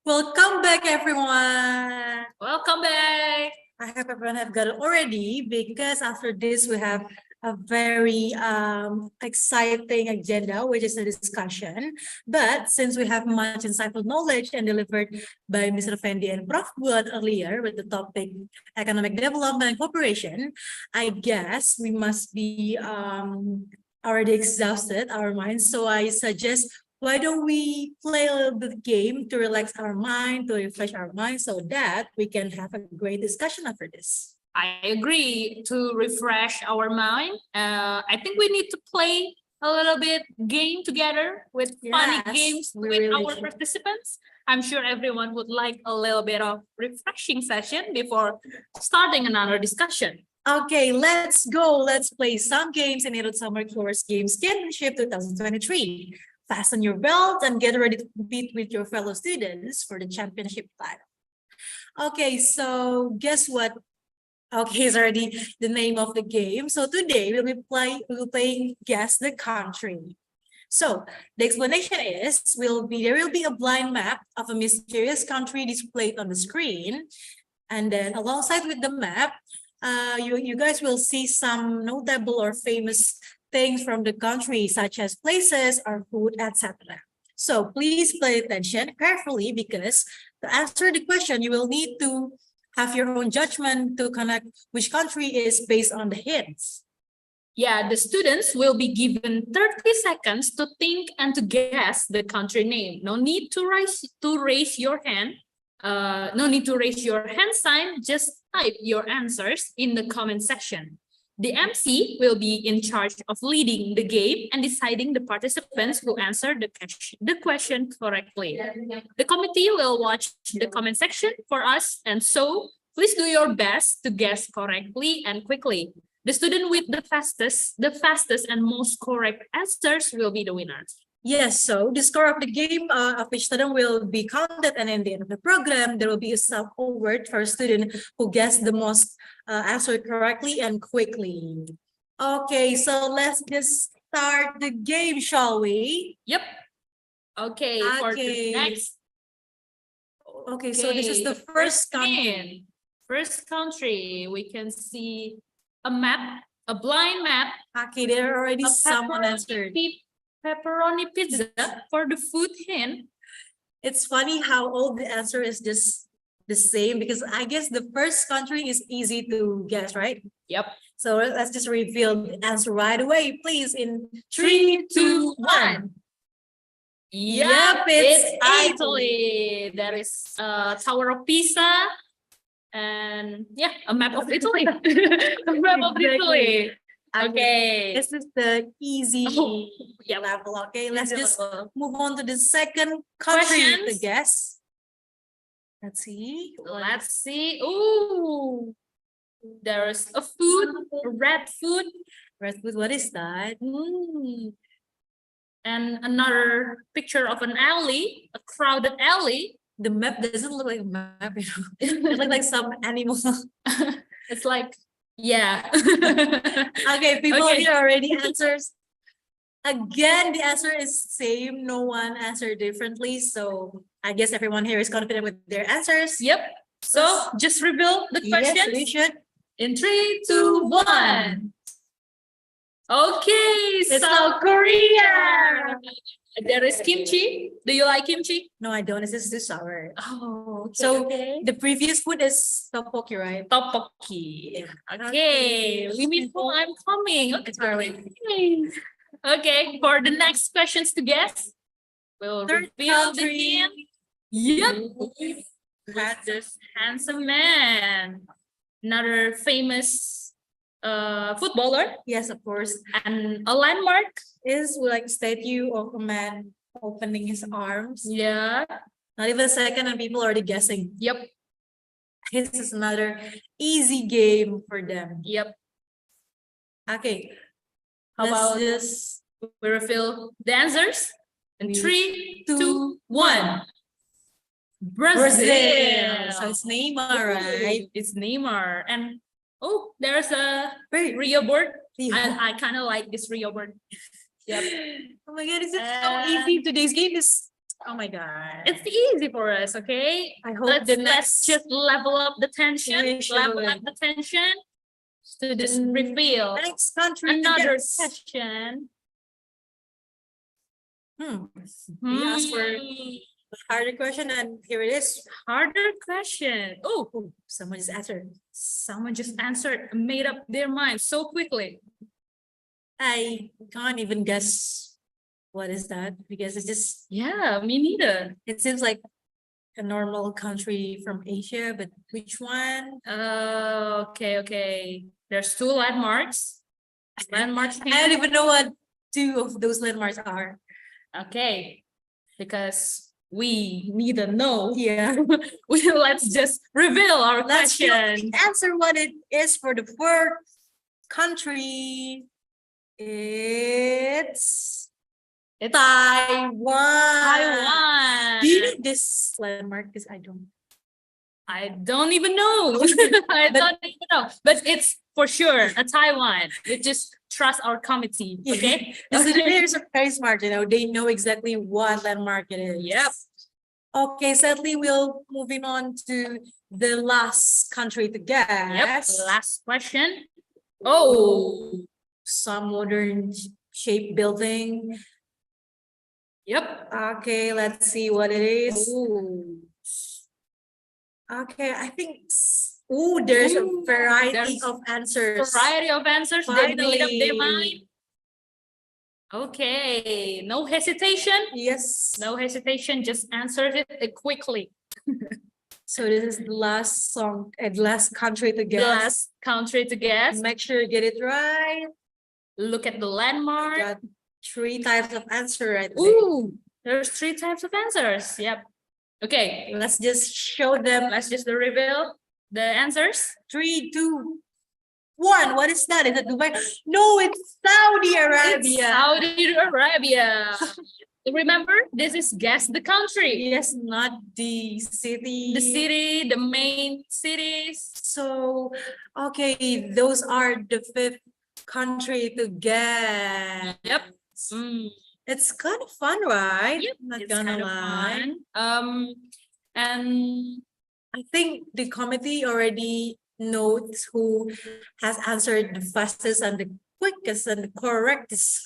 Welcome back, everyone. Welcome back. I hope everyone have got it already because after this we have a very exciting agenda, which is a discussion. But since we have much insightful knowledge and delivered by Mr. Fendi and Prof. Bulan earlier with the topic economic development and cooperation, I guess we must be already exhausted our minds. So I suggest, why don't we play a little bit game to relax our mind, to refresh our mind, so that we can have a great discussion after this. I agree. To refresh our mind, I think we need to play a little bit game together with funny Yes, games we with really our should. participants. I'm sure everyone would like a little bit of refreshing session before starting another discussion. Okay, let's go. Let's play some games in IRUD Summer Course Games Championship 2023. Fasten your belt and get ready to compete with your fellow students for the championship title. Okay, so guess what? Okay, it's already the name of the game. So today we'll be playing Guess the Country. So the explanation is there will be a blind map of a mysterious country displayed on the screen, and then alongside with the map, you guys will see some notable or famous things from the country, such as places or food, etc. So please pay attention carefully, because to answer the question, you will need to have your own judgment to connect which country is based on the hints. Yeah, the students will be given 30 seconds to think and to guess the country name. No need to raise your hand. No need to raise your hand sign. Just type your answers in the comment section. The MC will be in charge of leading the game and deciding the participants who answer the question correctly. The committee will watch the comment section for us, and so please do your best to guess correctly and quickly. The student with the fastest and most correct answers will be the winner. Yes, so the score of the game of each student will be counted, and in the end of the program, there will be a sub-award for a student who guessed the most answer correctly and quickly. Okay, so let's just start the game, shall we? Yep. Okay, for the Okay. next. Okay, so this is the first country. First country, we can see a map, a blind map. Okay, there are already A someone answered. Pepperoni pizza for the food hint. It's funny how all the answer is just the same, because I guess the first country is easy to guess, right? Yep. So let's just reveal the answer right away, please, in 3, 2, 1. Yep, it's Italy. There is Tower of Pisa, and yeah, a map of Italy. A map of Italy. Okay. This is the easy Yeah. level. Okay, let's just move on to the second country to Questions? guess. Let's see. Let's see. Ooh, there's a food, a red food. Red food, what is that? And another picture of an alley, a crowded alley. The map doesn't look like a map, you know. It looks like some animal. It's like, yeah. Okay, people Okay. here already answers. Again, the answer is same. No one answered differently. So I guess everyone here is confident with their answers. Yep. So just reveal the Yes, questions we should. in 3, 2, 1. Okay, It's South Korea. There is kimchi. Do you like kimchi? No, I don't. This is too sour. Oh, okay, So okay. the previous food is tteokbokki, right? Tteokbokki. Okay, let me know I'm coming. Okay. Sorry. Okay, for the next questions to guess, we'll Third reveal the country. hint. Yep. That's this handsome man. Another famous footballer, Yes, of course. and a landmark. Is like statue of a man opening his arms. Yeah. Not even a second, and people already guessing. Yep. This is another easy game for them. Yep. Okay. How Let's about just we reveal the answers in 3, 2, 1. Brazil. So it's Neymar, right? It's Neymar. And oh, there's a Very Rio board. Yeah. I kind of like this Rio board. Yep. Oh my god, this is so And- easy. Today's game is Oh my God. It's easy for us, okay? I hope Let's the next just level up the tension. We should. Level up the tension to just reveal next country to another guess. question. We asked for Hmm. a harder question, and here it is. Harder question. Oh, Someone just answered. someone just answered, made up their mind so quickly. I can't even guess what is that because it's just, Yeah, me neither. it seems like a normal country from Asia, but which one? Okay. There's two landmarks. Landmarks. I don't even know what two of those landmarks are. Okay, because we neither know. Yeah. Let's just reveal our Let's question. answer what it is for the first country. It's Taiwan. Taiwan. Do you know this landmark? Because I don't. I don't even know. I don't even know. But it's for sure a Taiwan. We just trust our committee. Okay. The citizens are very smart, you know, they know exactly what landmark it is. Yep. Okay, sadly, we'll moving on to the last country to Yep. guess. Last question. Oh. Some modern shape building. Yep. Okay, let's see what it is. Oh. Okay, I think. Oh, there's a variety There's of answers. Variety of answers. They made up their mind. Finally. Okay. No hesitation. Yes. No hesitation. Just answer it quickly. So this is the last song and last country to The guess. last country to guess. Make sure you get it right. Look at the landmark. Got 3 types of answer right there. Ooh, there's 3 types of answers. Yep. Okay, Let's just show them. let's just reveal the answers. 3, 2, 1. What is that? Is it Dubai? No, it's Saudi Arabia. Saudi Arabia. Remember, this is guess the country. Yes, not the city. The city, the main cities. So, okay, those are the 5th country to guess. Yep. Mm. It's kind of fun, right? Yep. Not It's gonna kind of lie. fun. And I think the committee already knows who has answered the fastest and the quickest and the correctest.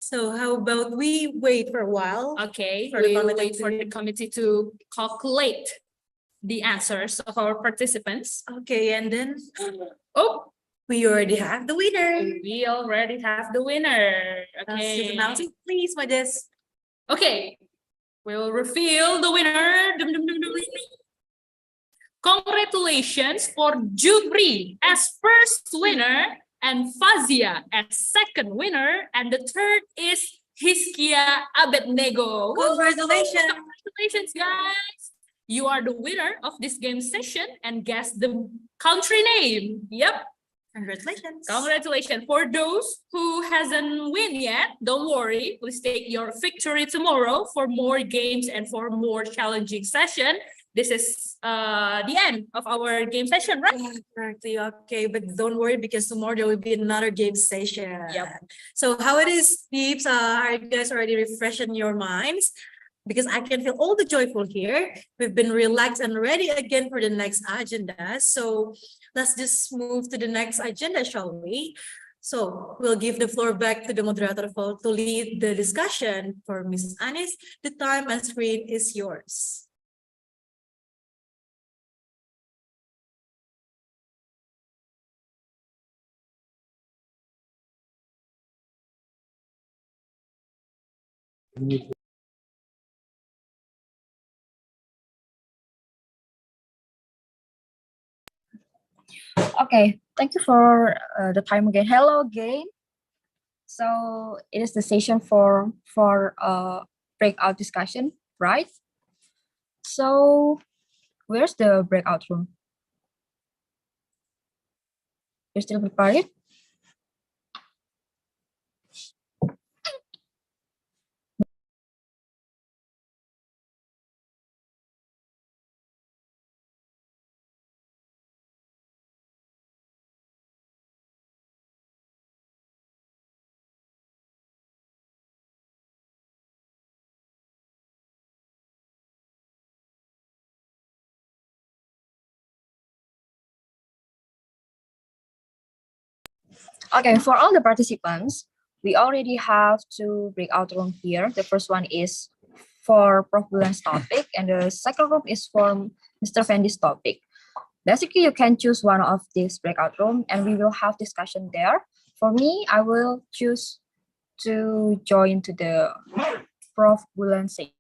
So how about we wait for a while? okay, For the we'll committee wait for the committee to calculate the answers of our participants. Okay, and then Oh, we already have the winner. we already have the winner. Just Okay. announcing, please, my desk. Okay. We will reveal the winner. Dum, dum, dum, dum, dum. Congratulations for Jubri as first winner and Fazia as second winner. And the third is Hiskia Abednego. Congratulations. Congratulations, guys. You are the winner of this game session and guess the country name. Yep. Congratulations. Congratulations. For those who hasn't win yet, don't worry. Please take your victory tomorrow for more games and for more challenging session. This is the end of our game session, right? Yeah, correctly. Okay, but don't worry because tomorrow there will be another game session. Yep. So how it is, peeps? Are you guys already refreshing your minds? Because I can feel all the joyful here. We've been relaxed and ready again for the next agenda. So let's just move to the next agenda, shall we? So we'll give the floor back to the moderator to lead the discussion. For Mrs. Anis, the time and screen is yours. Okay, thank you for the time again. Hello again. So it is the session for breakout discussion, right? So where's the breakout room? You're still prepared? Okay, for all the participants, we already have two breakout room here. The first one is for Prof. Bulan's topic, and the second room is for Mr. Fendy's topic. Basically, you can choose one of these breakout room, and we will have discussion there. For me, I will choose to join to the Prof. Bulan section.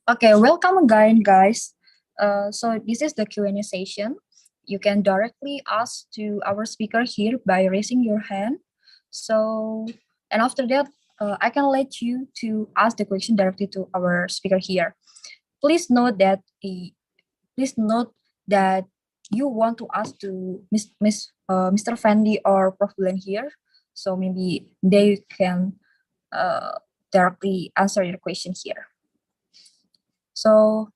Okay, welcome again, guys. So this is the Q&A session. You can directly ask to our speaker here by raising your hand. So, and after that, I can let you to ask the question directly to our speaker here. Please note that you want to ask to Mr. Fendy or Prof. Bulan here, so maybe they can directly answer your question here. So,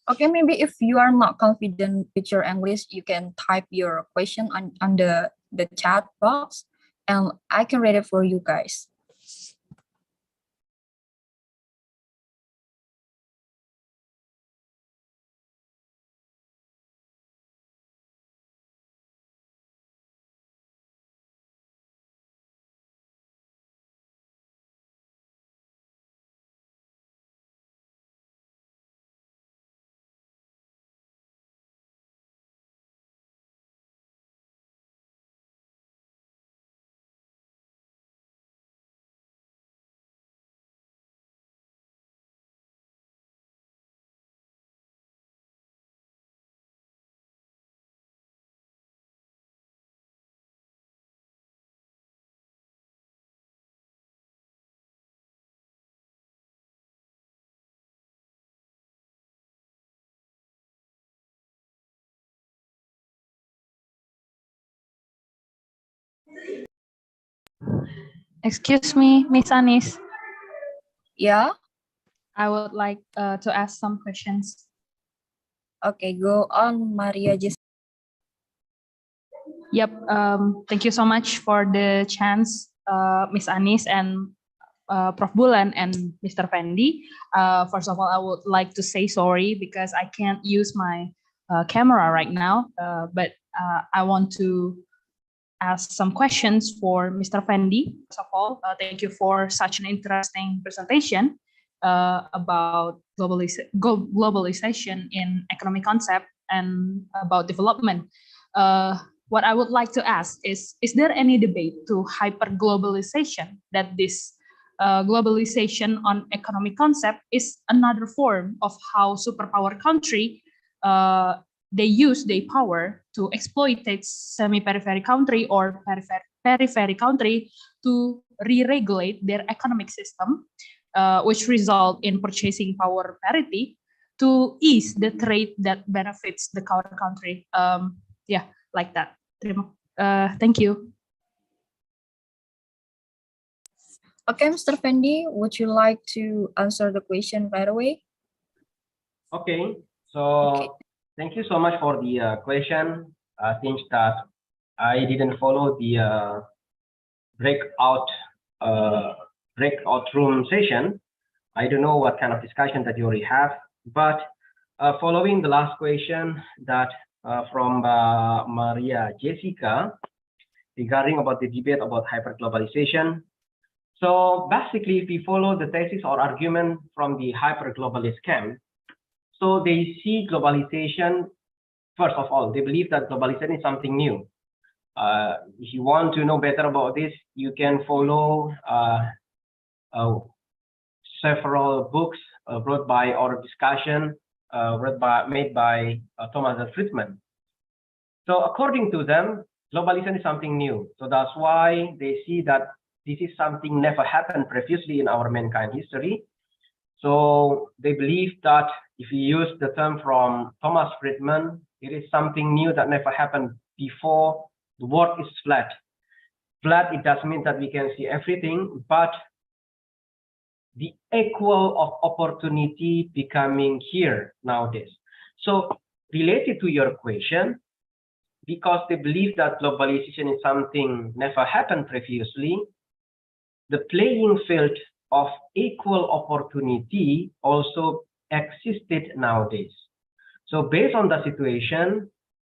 okay, maybe if you are not confident with your English, you can type your question on the chat box, and I can read it for you guys. Excuse me, Miss Anis. Yeah. I would like to ask some questions. Okay, go on, Maria. Just Yep. Thank you so much for the chance, Miss Anis and Prof. Bulan and Mr. Fendy. First of all, I would like to say sorry because I can't use my camera right now, but I want to ask some questions for Mr. Fendy. First of all, thank you for such an interesting presentation about globalization in economic concept and about development. What I would like to ask is there any debate to hyperglobalization, that this globalization on economic concept is another form of how superpower country they use their power to exploit semi-periphery country or periphery country to re-regulate their economic system, which result in purchasing power parity to ease the trade that benefits the counter country. Yeah, like that. Thank you. okay, Mr. Fendy, would you like to answer the question right away? Okay, so thank you so much for the question. Since that I didn't follow the breakout room session, I don't know what kind of discussion that you already have. But following the last question that from Maria Jessica regarding about the debate about hyperglobalization. So basically, if we follow the thesis or argument from the hyperglobalist camp, so they see globalization, first of all, they believe that globalization is something new. If you want to know better about this, you can follow several books wrote by or discussion made by Thomas Friedman. So according to them, globalization is something new. So that's why they see that this is something never happened previously in our mankind history. So they believe that if you use the term from Thomas Friedman, it is something new that never happened before. The world is flat. Flat, it does mean that we can see everything, but the equal of opportunity becoming here nowadays. So related to your question, because they believe that globalization is something never happened previously, the playing field of equal opportunity also existed nowadays. So based on the situation,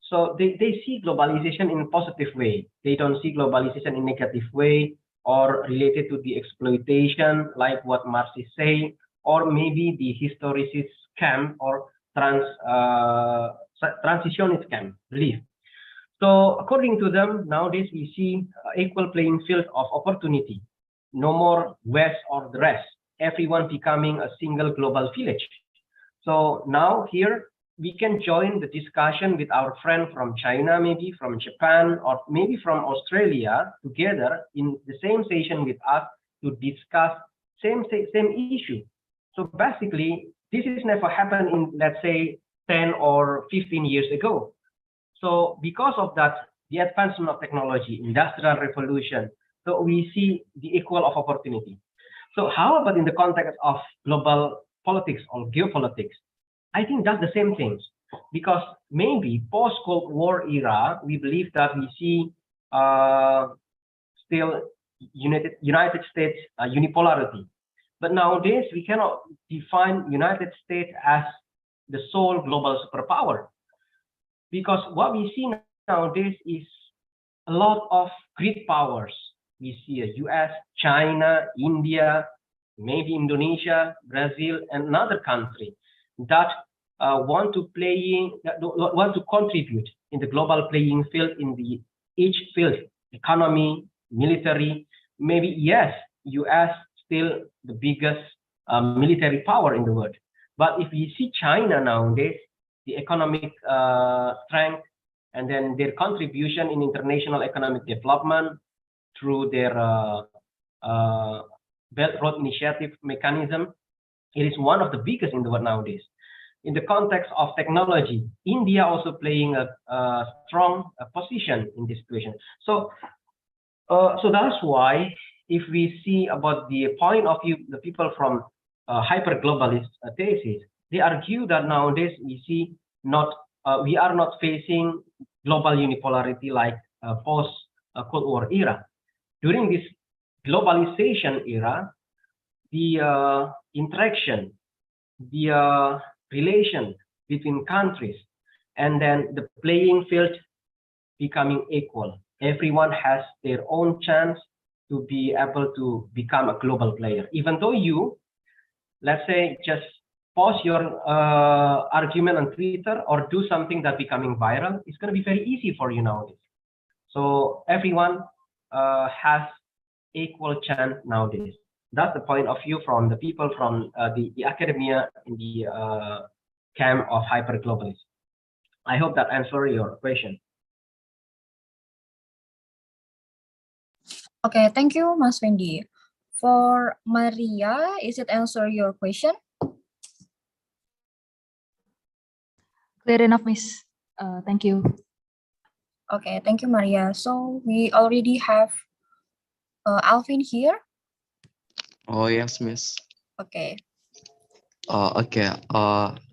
so they see globalization in a positive way. They don't see globalization in negative way or related to the exploitation, like what Marxist say, or maybe the historicist camp or transitionist camp belief. So according to them, nowadays we see equal playing field of opportunity. No more West or the rest. Everyone becoming a single global village. So now here we can join the discussion with our friend from China, maybe from Japan, or maybe from Australia together in the same session with us to discuss same issue. So basically, this has never happened in, let's say, 10 or 15 years ago. So because of that, the advancement of technology, industrial revolution, so we see the equal of opportunity. So how about in the context of global politics or geopolitics? I think that's the same thing, because maybe post-Cold War era, we believe that we see still United States unipolarity. But nowadays, we cannot define United States as the sole global superpower, because what we see nowadays is a lot of great powers. We see a US, China, India, maybe Indonesia, Brazil, and another country that want to contribute in the global playing field in the each field, economy, military. Maybe yes, US still the biggest military power in the world. But if you see China nowadays, the economic strength and then their contribution in international economic development through their Belt Road Initiative mechanism, it is one of the biggest in the world nowadays. In the context of technology, India also playing a strong position in this situation. So that's why if we see about the point of view, the people from hyper-globalist thesis, they argue that nowadays we see we are not facing global unipolarity like post-Cold War era. During this globalization era, the interaction, the relation between countries, and then the playing field becoming equal. Everyone has their own chance to be able to become a global player. Even though you, let's say, just post your argument on Twitter or do something that becoming viral, it's going to be very easy for you nowadays. So everyone has equal chance nowadays. That's the point of view from the people from the academia in the camp of hyper-globalism. I hope that answers your question. Okay, thank you, Mas Fendi. For Maria, is it answer your question? Clear enough, Miss. Thank you. Okay, thank you, Maria. So we already have Alvin here. Oh, yes, Miss. Okay. Okay.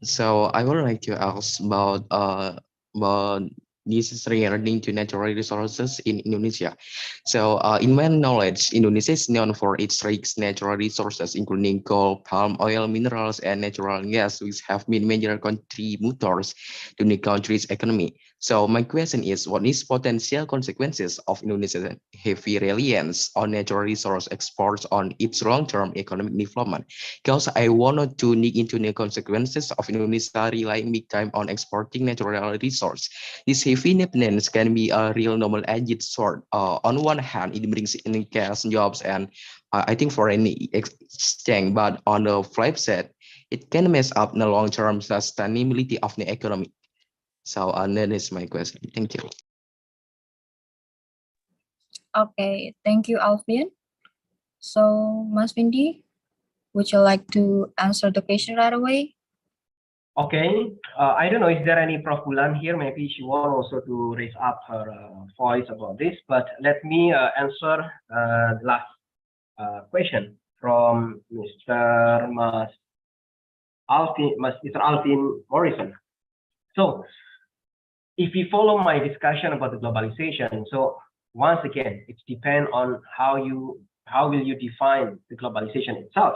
So I would like to ask about this regarding to natural resources in Indonesia. So in my knowledge, Indonesia is known for its rich natural resources, including coal, palm oil, minerals, and natural gas, which have been major contributors to the country's economy. So my question is, what is potential consequences of Indonesia's heavy reliance on natural resource exports on its long-term economic development? Because I wanted to dig into the consequences of Indonesia relying big time on exporting natural resource. This heavy dependence can be a real double-edged sword. On one hand, it brings in cash, jobs, and I think foreign exchange. But on the flip side, it can mess up the long-term sustainability of the economy. So that is my question. Thank you. Okay, thank you, Alvin. So, Mas Fendi, would you like to answer the question right away? Okay, I don't know, is there any Prof. Bulan here? Maybe she wants also to raise up her voice about this, but let me answer the last question from Mr. Alvin Morrison. So, if we follow my discussion about the globalization, so once again, it depends on how you how will you define the globalization itself?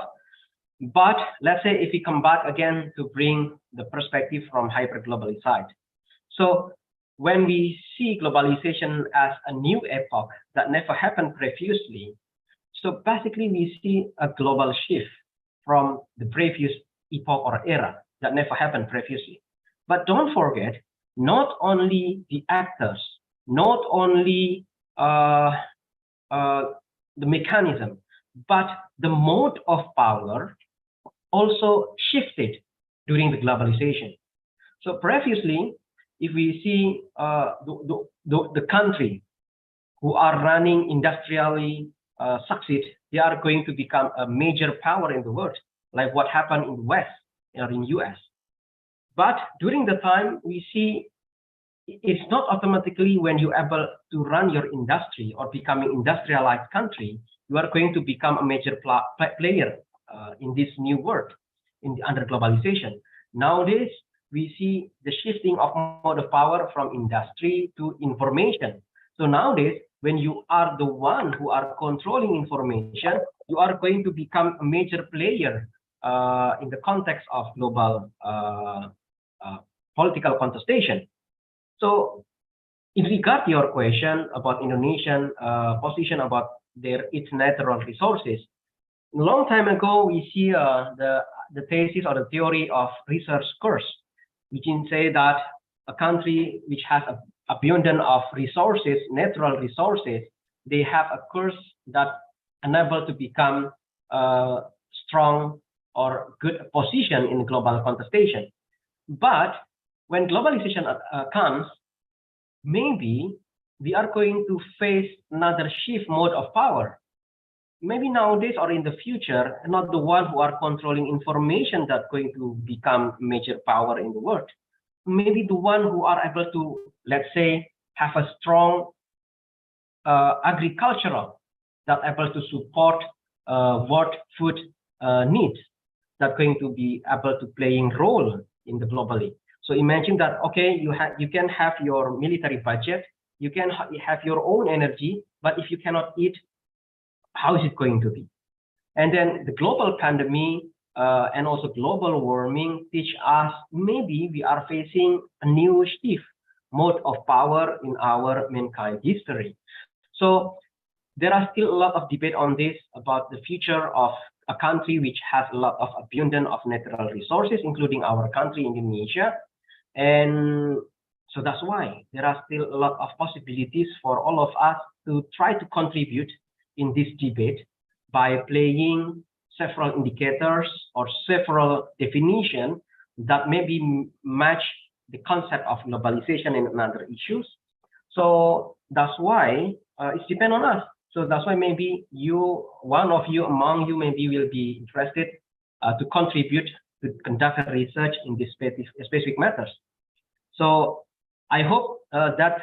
But let's say if we come back again to bring the perspective from hyperglobal side. So when we see globalization as a new epoch that never happened previously, so basically we see a global shift from the previous epoch or era that never happened previously. But don't forget, not only the actors, not only the mechanism, but the mode of power also shifted during the globalization. So previously, if we see the country who are running industrially succeed, they are going to become a major power in the world, like what happened in the West or in US. But during the time, we see it's not automatically when you're able to run your industry or becoming industrialized country, you are going to become a major player in this new world under globalization. Nowadays, we see the shifting of mode of power from industry to information. So nowadays, when you are the one who are controlling information, you are going to become a major player in the context of global political contestation. So in regard to your question about Indonesian position about its natural resources, a long time ago, we see the thesis or the theory of resource curse, which can say that a country which has abundance of resources, natural resources, they have a curse that enable to become strong or good position in global contestation. But when globalization comes, maybe we are going to face another shift mode of power. Maybe nowadays or in the future, not the one who are controlling information that's going to become major power in the world. Maybe the one who are able to, let's say, have a strong agricultural that able to support world food needs, that going to be able to playing role in the globally. So imagine that, okay, you can have your military budget, you can have your own energy, but if you cannot eat, how is it going to be? And then the global pandemic and also global warming teach us maybe we are facing a new shift mode of power in our mankind history. So there are still a lot of debate on this about the future of a country which has a lot of abundance of natural resources, including our country, Indonesia. And so that's why there are still a lot of possibilities for all of us to try to contribute in this debate by playing several indicators or several definitions that maybe match the concept of globalization and other issues. So that's why it depends on us. So that's why maybe one of you among you maybe will be interested to contribute to conduct a research in this specific matters. So I hope that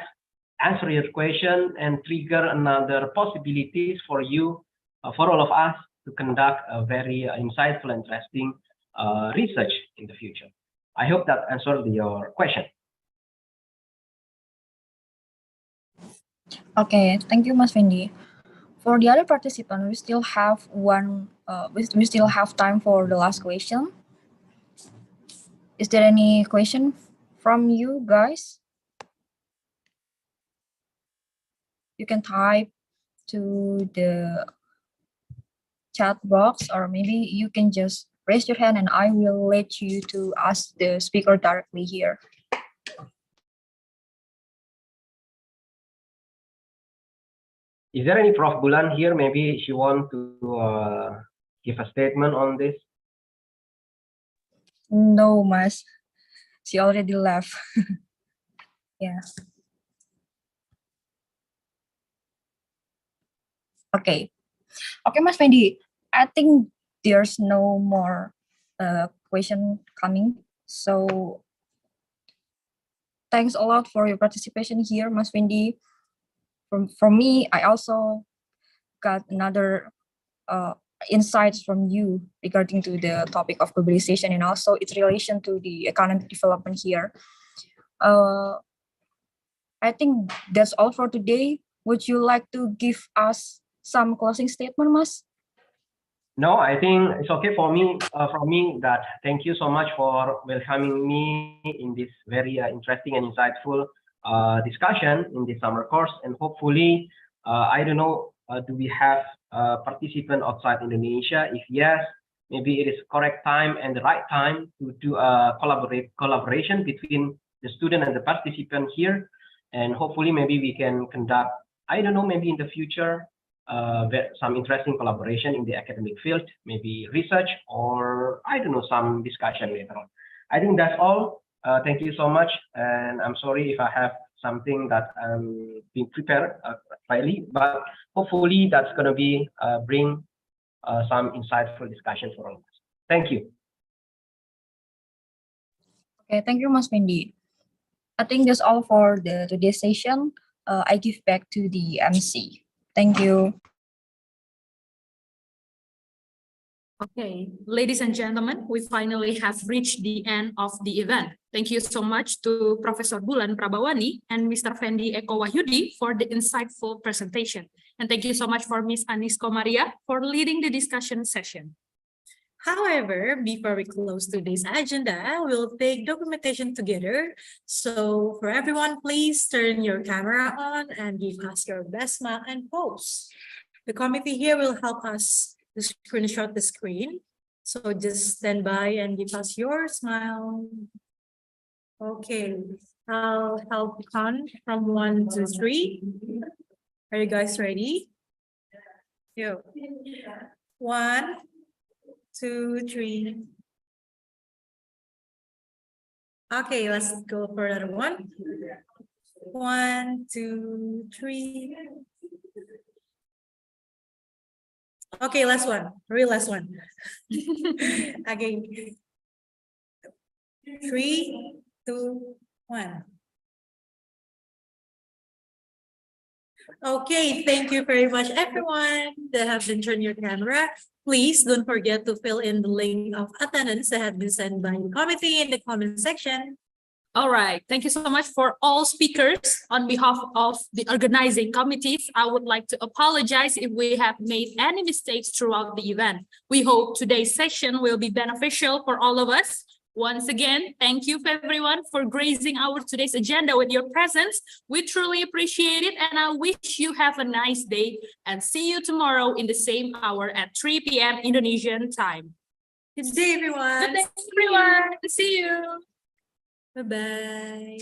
answer your question and trigger another possibilities for you, for all of us to conduct a very insightful, interesting research in the future. I hope that answered your question. Okay, thank you, Mas Fendi. For the other participant, we still have we still have time for the last question. Is there any question from you guys? You can type to the chat box, or maybe you can just raise your hand and I will let you to ask the speaker directly here. Is there any Prof. Bulan here? Maybe she want to give a statement on this. No, Mas. She already left. Yeah. Okay. Okay, Mas Fendi. I think there's no more question coming. So thanks a lot for your participation here, Mas Fendi. From me, I also got another insights from you regarding to the topic of globalization and also its relation to the economic development here. I think that's all for today. Would you like to give us some closing statement, Mas? No, I think it's okay for me. From me, that thank you so much for welcoming me in this very interesting and insightful discussion in this summer course. And hopefully, I don't know, do we have participant outside Indonesia? If yes, maybe it is correct time and the right time to do a collaboration between the student and the participant here. And hopefully, maybe we can conduct, I don't know, maybe in the future, some interesting collaboration in the academic field, maybe research, or I don't know, some discussion later on. I think that's all. Thank you so much, and I'm sorry if I have something that I'm being prepared slightly, but hopefully that's gonna be bring some insightful discussion for all of us. Thank you. Okay, thank you, Mas Fendi. I think that's all for today's session. I give back to the MC. Thank you. Okay, ladies and gentlemen, we finally have reached the end of the event. Thank you so much to Professor Bulan Prabawani and Mr. Fendy Wahyudi for the insightful presentation. And thank you so much for Ms. Anis Qomariah for leading the discussion session. However, before we close today's agenda, we'll take documentation together. So for everyone, please turn your camera on and give us your best smile and pose. The committee here will help us to screenshot the screen. So just stand by and give us your smile. Okay, I'll help count from 1 to 3. Are you guys ready? Yo. 1, 2, 3. Okay, let's go for another one. 1, 2, 3. Okay, last one. Real last one. Okay. 3, 2, 1. Okay, thank you very much, everyone that have been turning your camera. Please don't forget to fill in the link of attendance that have been sent by the committee in the comment section. All right, thank you so much for all speakers. On behalf of the organizing committees, I would like to apologize if we have made any mistakes throughout the event. We hope today's session will be beneficial for all of us. Once again, thank you everyone for gracing our today's agenda with your presence. We truly appreciate it, and I wish you have a nice day and see you tomorrow in the same hour at 3 p.m. Indonesian time. Good day, everyone. Good day, everyone. See you. Bye-bye.